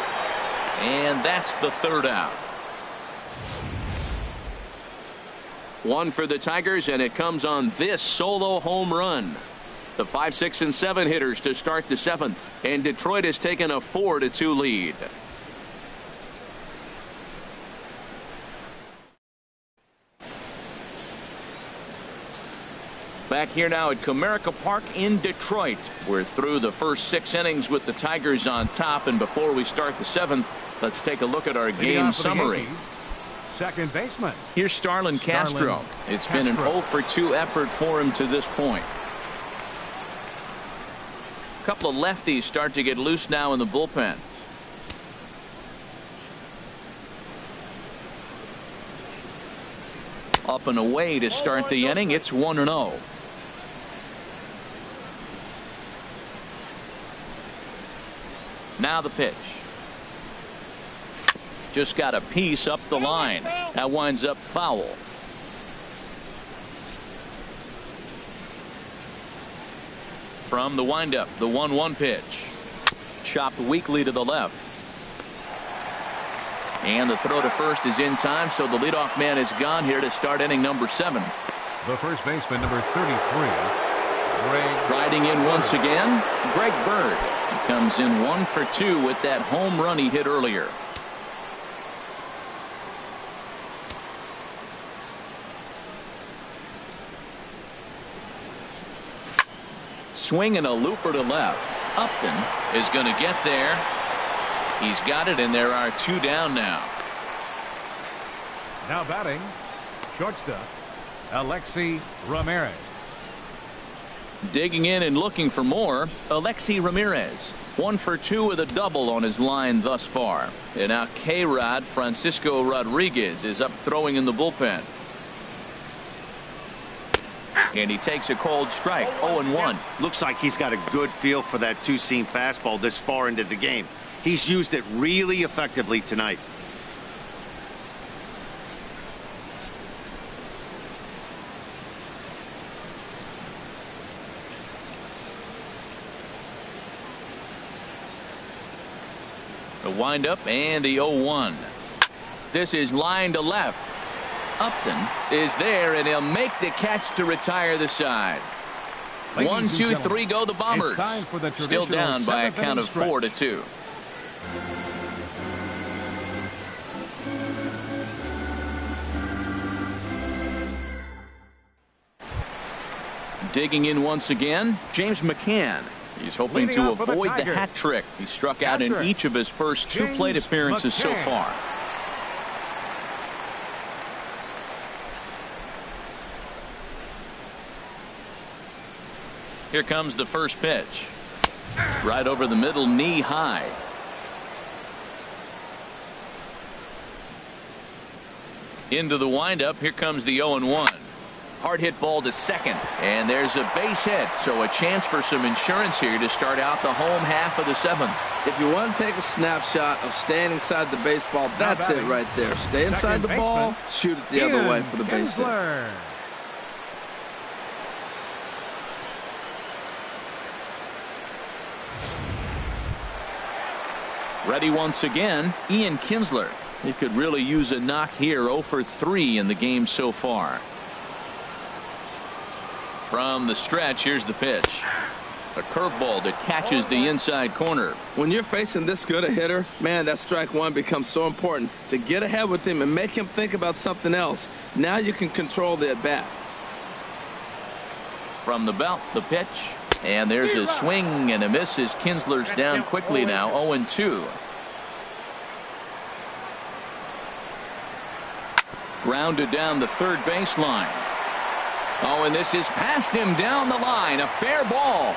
and that's the 3rd out. 1 for the Tigers, and it comes on this solo home run. The 5, 6, and 7 hitters to start the 7th, and Detroit has taken a 4-2 lead. Back here now at Comerica Park in Detroit. We're through the first 6 innings with the Tigers on top, and before we start the 7th, let's take a look at our game summary. Second baseman. Here's Starlin Castro. It's been an 0-for-2 effort for him to this point. A couple of lefties start to get loose now in the bullpen. Up and away to start the inning. It's 1-0. Now the pitch. Just got a piece up the line. That winds up foul. From the windup, the 1-1 pitch. Chopped weakly to the left. And the throw to first is in time, so the leadoff man is gone here to start inning number 7. The first baseman, number 33, Greg. Riding in once again, Greg Bird. He comes in 1 for 2 with that home run he hit earlier. Swing and a looper to left. Upton is going to get there. He's got it, and there are 2 down now. Now batting, shortstop, Alexi Ramirez. Digging in and looking for more, Alexi Ramirez. 1 for 2 with a double on his line thus far. And now K-Rod Francisco Rodriguez is up throwing in the bullpen. And he takes a cold strike. 0-1. Looks like he's got a good feel for that 2-seam fastball this far into the game. He's used it really effectively tonight. The windup and the 0-1. This is line to left. Upton is there, and he'll make the catch to retire the side. 1, 2, 3 go the Bombers. Still down by a count of 4-2. Digging in once again, James McCann. He's hoping to avoid the hat trick. He struck out in each of his first 2 plate appearances so far. Here comes the first pitch. Right over the middle, knee high. Into the windup. Here comes the 0-1. Hard hit ball to second, and there's a base hit, so a chance for some insurance here to start out the home half of the 7th. If you want to take a snapshot of staying inside the baseball, that's it right there. Stay inside the ball, shoot it the other way for the base hit. Ready once again, Ian Kinsler. He could really use a knock here. 0 for 3 in the game so far. From the stretch, here's the pitch. A curveball that catches the inside corner. When you're facing this good a hitter, man, that strike one becomes so important to get ahead with him and make him think about something else. Now you can control the at bat. From the belt, the pitch. And there's a swing and a miss as Kinsler's down quickly now. 0-2. Grounded down the third baseline. Oh, and this is past him down the line. A fair ball.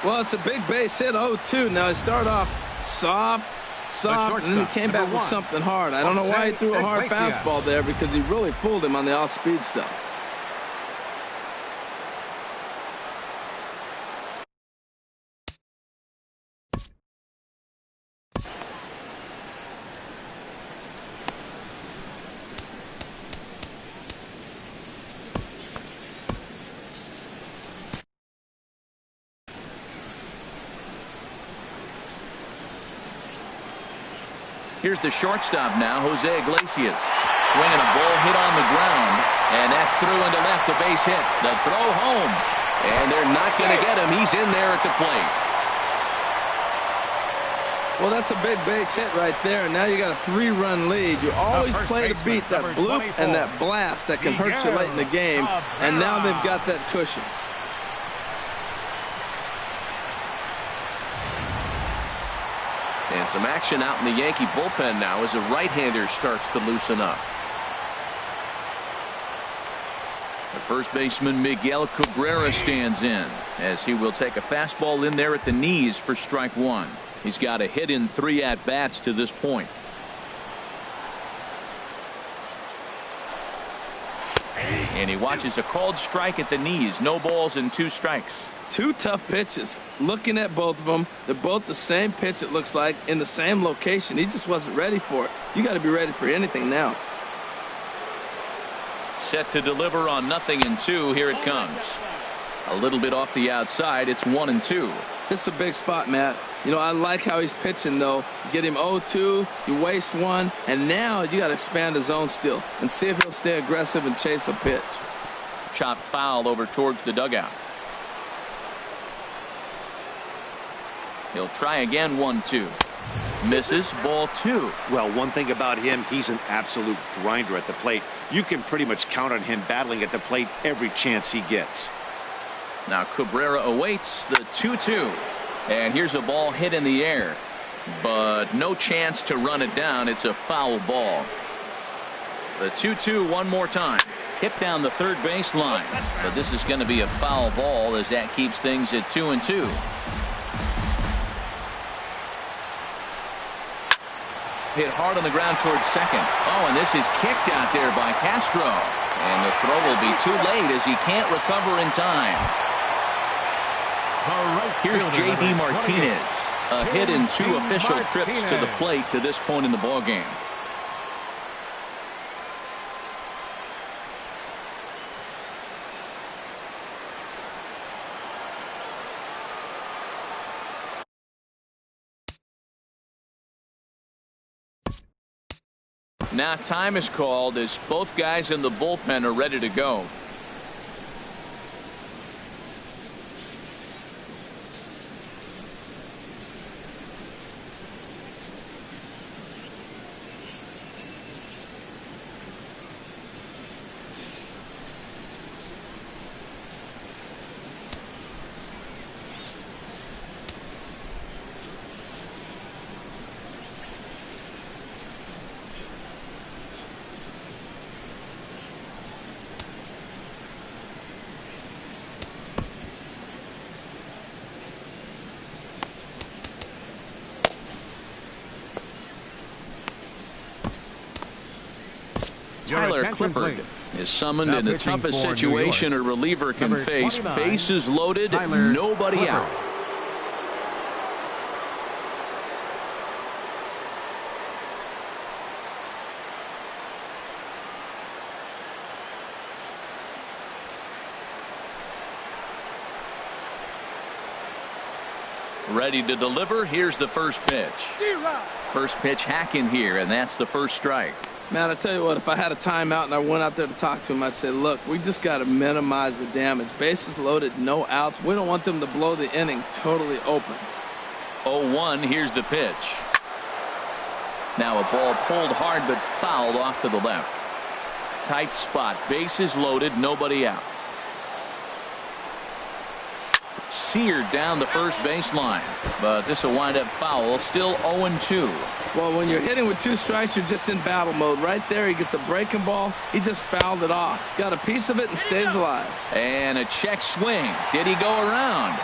Well, it's a big base hit. 0-2. Now he started off soft, and then he came back with something hard. I don't know why he threw a hard fastball there, because he really fooled him on the off-speed stuff. Here's the shortstop now, Jose Iglesias. Swinging a ball hit on the ground, and that's through into left, a base hit. The throw home, and they're not going to get him. He's in there at the plate. Well, that's a big base hit right there, and now you got a 3-run lead. You always play to beat that bloop and that blast that can hurt you late in the game, and now they've got that cushion. And some action out in the Yankee bullpen now as a right-hander starts to loosen up. The first baseman Miguel Cabrera stands in as he will take a fastball in there at the knees for strike one. He's got a hit in 3 at-bats to this point. And he watches a called strike at the knees. No balls and 2 strikes. 2 tough pitches. Looking at both of them, they're both the same pitch, it looks like, in the same location. He just wasn't ready for it. You got to be ready for anything now. Set to deliver on 0-2. Here it comes. A little bit off the outside. It's 1-2. This is a big spot, Matt. You know, I like how he's pitching, though. You get him 0-2, you waste 1, and now you got to expand his zone still and see if he'll stay aggressive and chase a pitch. Chopped foul over towards the dugout. He'll try again. 1-2. Misses. Ball 2. Well, one thing about him, he's an absolute grinder at the plate. You can pretty much count on him battling at the plate every chance he gets. Now Cabrera awaits the 2-2. And here's a ball hit in the air, but no chance to run it down. It's a foul ball. The 2-2 one more time. Hit down the third base line, but this is going to be a foul ball as that keeps things at 2-2. Hit hard on the ground towards second. Oh, and this is kicked out there by Castro. And the throw will be too late as he can't recover in time. Here's J.D. Martinez. A hit in 2 official trips to the plate to this point in the ballgame. Now time is called as both guys in the bullpen are ready to go. Tyler Clippard is summoned in the toughest situation a reliever can face. Bases loaded, nobody out. Ready to deliver. Here's the first pitch. First pitch hacking here, and that's the first strike. Man, I tell you what, if I had a timeout and I went out there to talk to him, I'd say, look, we just got to minimize the damage. Bases loaded, no outs. We don't want them to blow the inning totally open. 0-1, here's the pitch. Now a ball pulled hard but fouled off to the left. Tight spot, bases loaded, nobody out. Seared down the first base line, but this will wind up foul. Still 0-2. Well, when you're hitting with 2 strikes, you're just in battle mode. Right there, he gets a breaking ball. He just fouled it off. Got a piece of it and stays alive. And a check swing. Did he go around?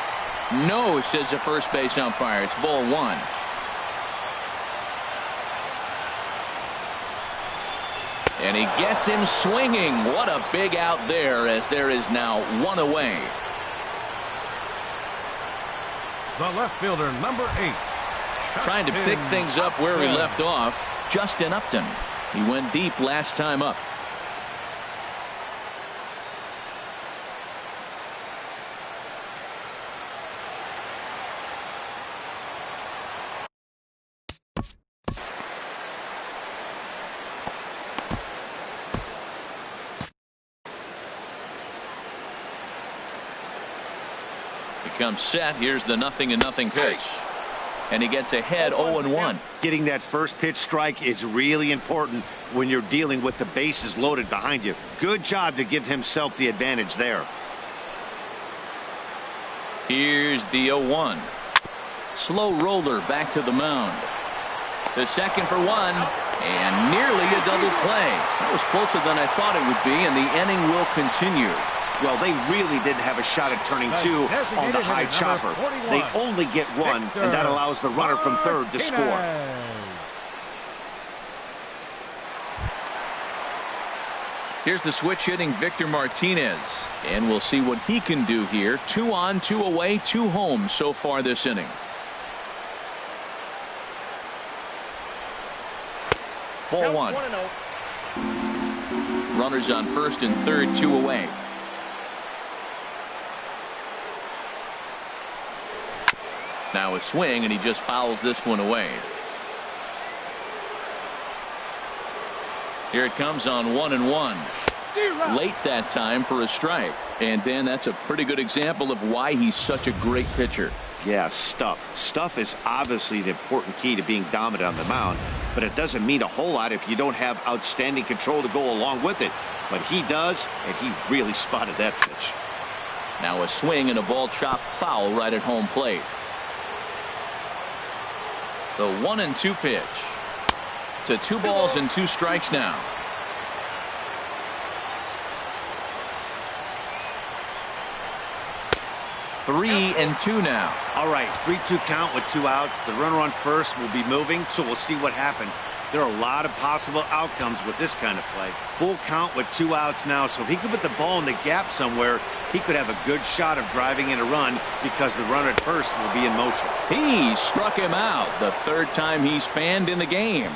No, says the first base umpire. It's ball 1. And he gets him swinging. What a big out there, as there is now 1 away. The left fielder, number 8. Trying to pick things up where he left off. Justin Upton. He went deep last time up. comes set. Here's the 0-0 pitch. And he gets ahead 0-1. Getting that first pitch strike is really important when you're dealing with the bases loaded behind you. Good job to give himself the advantage there. Here's the 0-1. Slow roller back to the mound. The second for one, and nearly a double play. That was closer than I thought it would be, and the inning will continue. Well, they really didn't have a shot at turning two on the high chopper. They only get one, and that allows the runner from third to score. Here's the switch hitting Victor Martinez, and we'll see what he can do here. 2 on, 2 away, 2 home so far this inning. Ball 1. Runners on first and third, 2 away. Now a swing, and he just fouls this one away. Here it comes on 1-1. Late that time for a strike. And Dan, that's a pretty good example of why he's such a great pitcher. Yeah, stuff. Stuff is obviously the important key to being dominant on the mound, but it doesn't mean a whole lot if you don't have outstanding control to go along with it. But he does, and he really spotted that pitch. Now a swing and a ball chopped foul right at home plate. The 1-2 pitch. To 2 balls and 2 strikes now. 3-2 now. All right, 3-2 count with 2 outs. The runner on first will be moving, so we'll see what happens. There are a lot of possible outcomes with this kind of play. Full count with 2 outs now, so if he could put the ball in the gap somewhere, he could have a good shot of driving in a run because the runner at first will be in motion. He struck him out the 3rd time he's fanned in the game.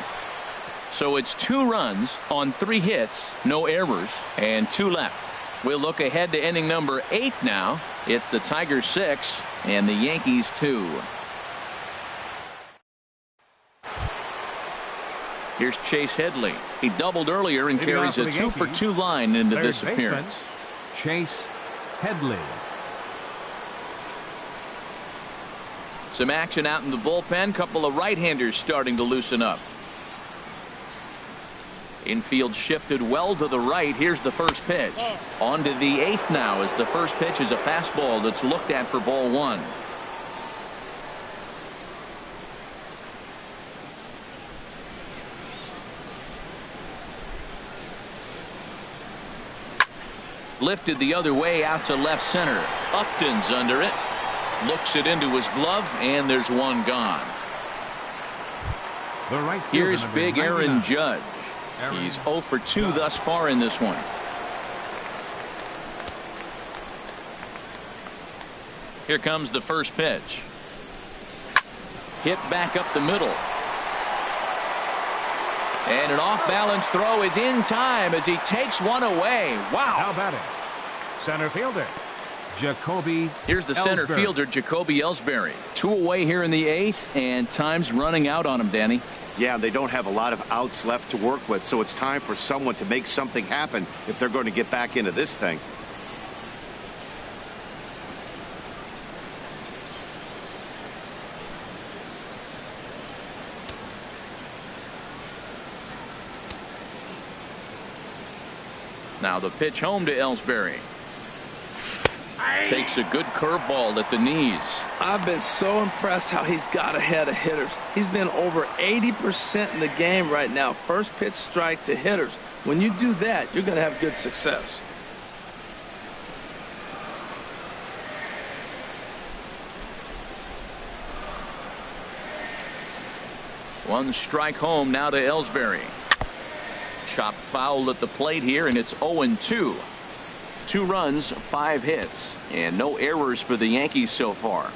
So it's 2 runs on 3 hits, no errors, and 2 left. We'll look ahead to inning number 8 now. It's the Tigers 6 and the Yankees 2. Here's Chase Headley. He doubled earlier and carries a 2-for-2 line into this appearance. Chase Headley. Some action out in the bullpen. Couple of right-handers starting to loosen up. Infield shifted well to the right. Here's the first pitch. On to the 8th now as the first pitch is a fastball that's looked at for ball 1. Lifted the other way out to left center. Upton's under it. Looks it into his glove, and there's one gone. Here's big Aaron Judge. He's 0-for-2 thus far in this one. Here comes the first pitch. Hit back up the middle. And an off-balance throw is in time as he takes one away. Wow. How about it? Center fielder, Jacoby Here's the center fielder, Jacoby Ellsbury. 2 away here in the 8th, and time's running out on him, Danny. Yeah, they don't have a lot of outs left to work with, so it's time for someone to make something happen if they're going to get back into this thing. Now the pitch home to Ellsbury. Takes a good curveball at the knees. I've been so impressed how he's got ahead of hitters. He's been over 80% in the game right now. First pitch strike to hitters. When you do that, you're going to have good success. One strike home now to Ellsbury. Chopped foul at the plate here, and it's 0-2. 2 runs, 5 hits, and no errors for the Yankees so far.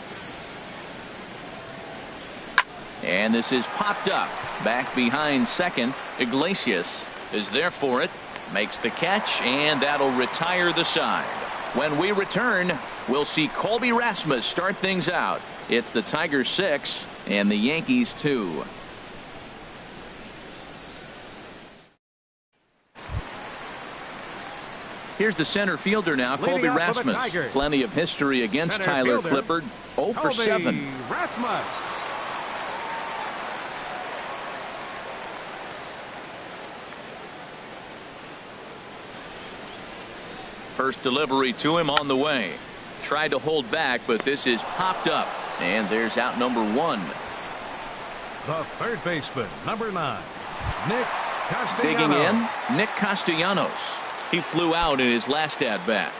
And this is popped up. Back behind second. Iglesias is there for it. Makes the catch, and that'll retire the side. When we return, we'll see Colby Rasmus start things out. It's the Tigers 6 and the Yankees 2. Here's the center fielder now, Colby Rasmus. Plenty of history against Tyler Clippard. 0 for 7. Rasmus. First delivery to him on the way. Tried to hold back, but this is popped up. And there's out number 1. The third baseman, number 9, Nick Castellanos. Digging in, Nick Castellanos. He flew out in his last at-bat.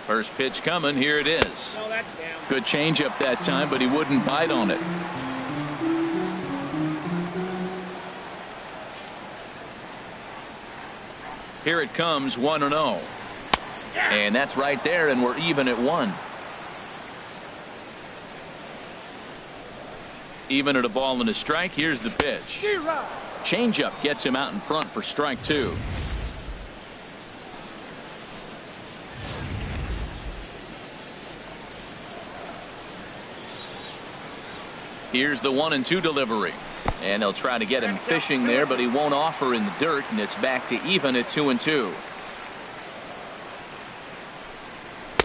First pitch coming. Here it is. No, that's down. Good changeup that time, but he wouldn't bite on it. Here it comes, 1-0. And that's right there, and we're even at 1. Even at a ball and a strike. Here's the pitch. Changeup gets him out in front for strike 2. Here's the 1-2 delivery. And they'll try to get him fishing there, but he won't offer in the dirt, and it's back to even at 2-2.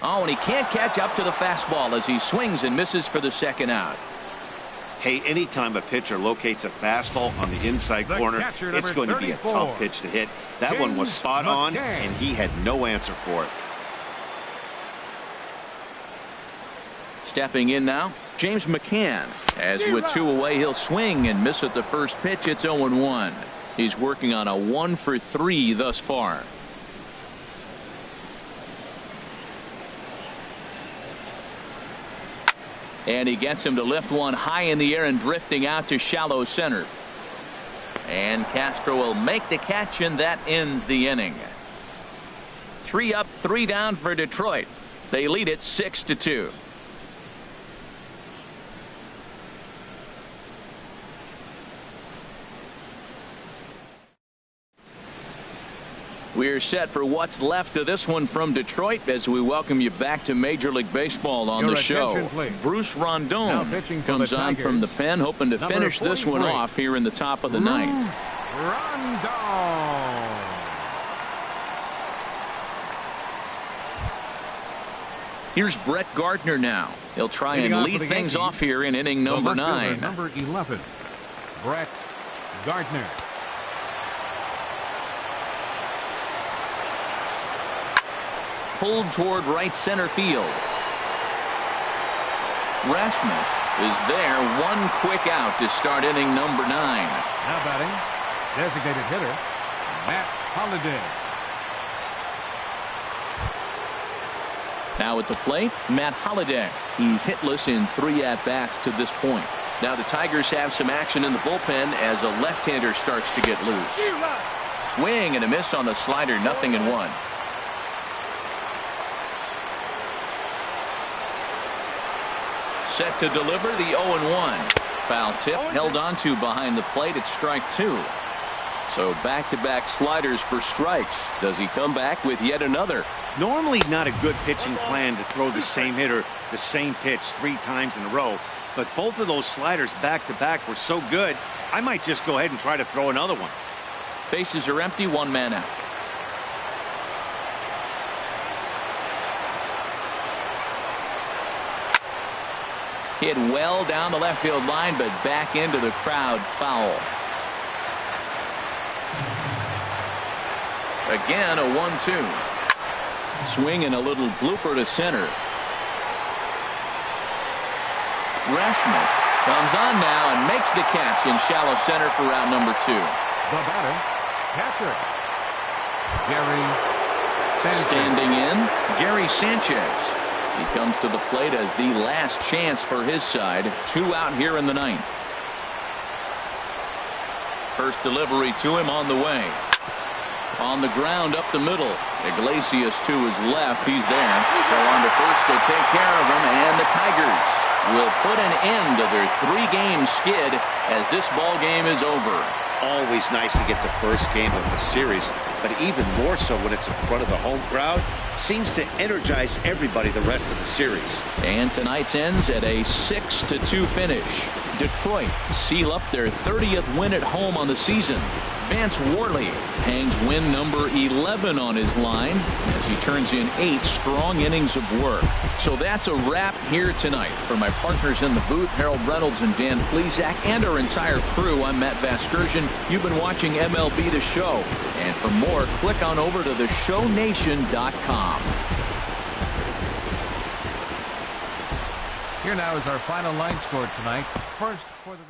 Oh, and he can't catch up to the fastball as he swings and misses for the second out. Hey, anytime a pitcher locates a fastball on the inside corner, it's going to be a tough pitch to hit. That one was spot on, and he had no answer for it. Stepping in now, James McCann. As with 2 away, he'll swing and miss at the first pitch. It's 0-1. He's working on a 1 for 3 thus far. And he gets him to lift one high in the air and drifting out to shallow center. And Castro will make the catch, and that ends the inning. 3 up, 3 down for Detroit. They lead it 6-2. We're set for what's left of this one from Detroit as we welcome you back to Major League Baseball on the show. Bruce Rondon comes on from the pen, hoping to finish this one off here in the top of the ninth. Rondon. Here's Brett Gardner now. He'll try and lead things off here in inning number 9. Number 11, Brett Gardner. Pulled toward right center field. Rasmus is there. 1 quick out to start inning number 9. Now batting, designated hitter, Matt Holliday. Now at the plate, Matt Holliday. He's hitless in 3 at-bats to this point. Now the Tigers have some action in the bullpen as a left-hander starts to get loose. Swing and a miss on the slider, 0-1. Set to deliver the 0-1. Foul tip held onto behind the plate at strike 2. So back-to-back sliders for strikes. Does he come back with yet another? Normally not a good pitching plan to throw the same hitter the same pitch 3 times in a row. But both of those sliders back-to-back were so good, I might just go ahead and try to throw another one. Bases are empty, 1 man out. Hit well down the left field line, but back into the crowd, foul. Again, a 1-2. Swing and a little blooper to center. Rasmus comes on now and makes the catch in shallow center for round number 2. The batter, catcher, Gary Sanchez. Standing in, Gary Sanchez. He comes to the plate as the last chance for his side. 2 out here in the 9th. First delivery to him on the way. On the ground up the middle. Iglesias to his left. He's there. Go on to first to take care of him, and the Tigers will put an end to their 3-game skid as this ball game is over. Always nice to get the first game of the series, but even more so when it's in front of the home crowd. Seems to energize everybody the rest of the series. And tonight's ends at a 6-2 finish. Detroit seal up their 30th win at home on the season. Vance Worley hangs win number 11 on his line as he turns in 8 strong innings of work. So that's a wrap here tonight. For my partners in the booth, Harold Reynolds and Dan Plesac, and our entire crew, I'm Matt Vasgersian. You've been watching MLB The Show. And for more, click on over to theshownation.com. Here now is our final line score tonight. First for the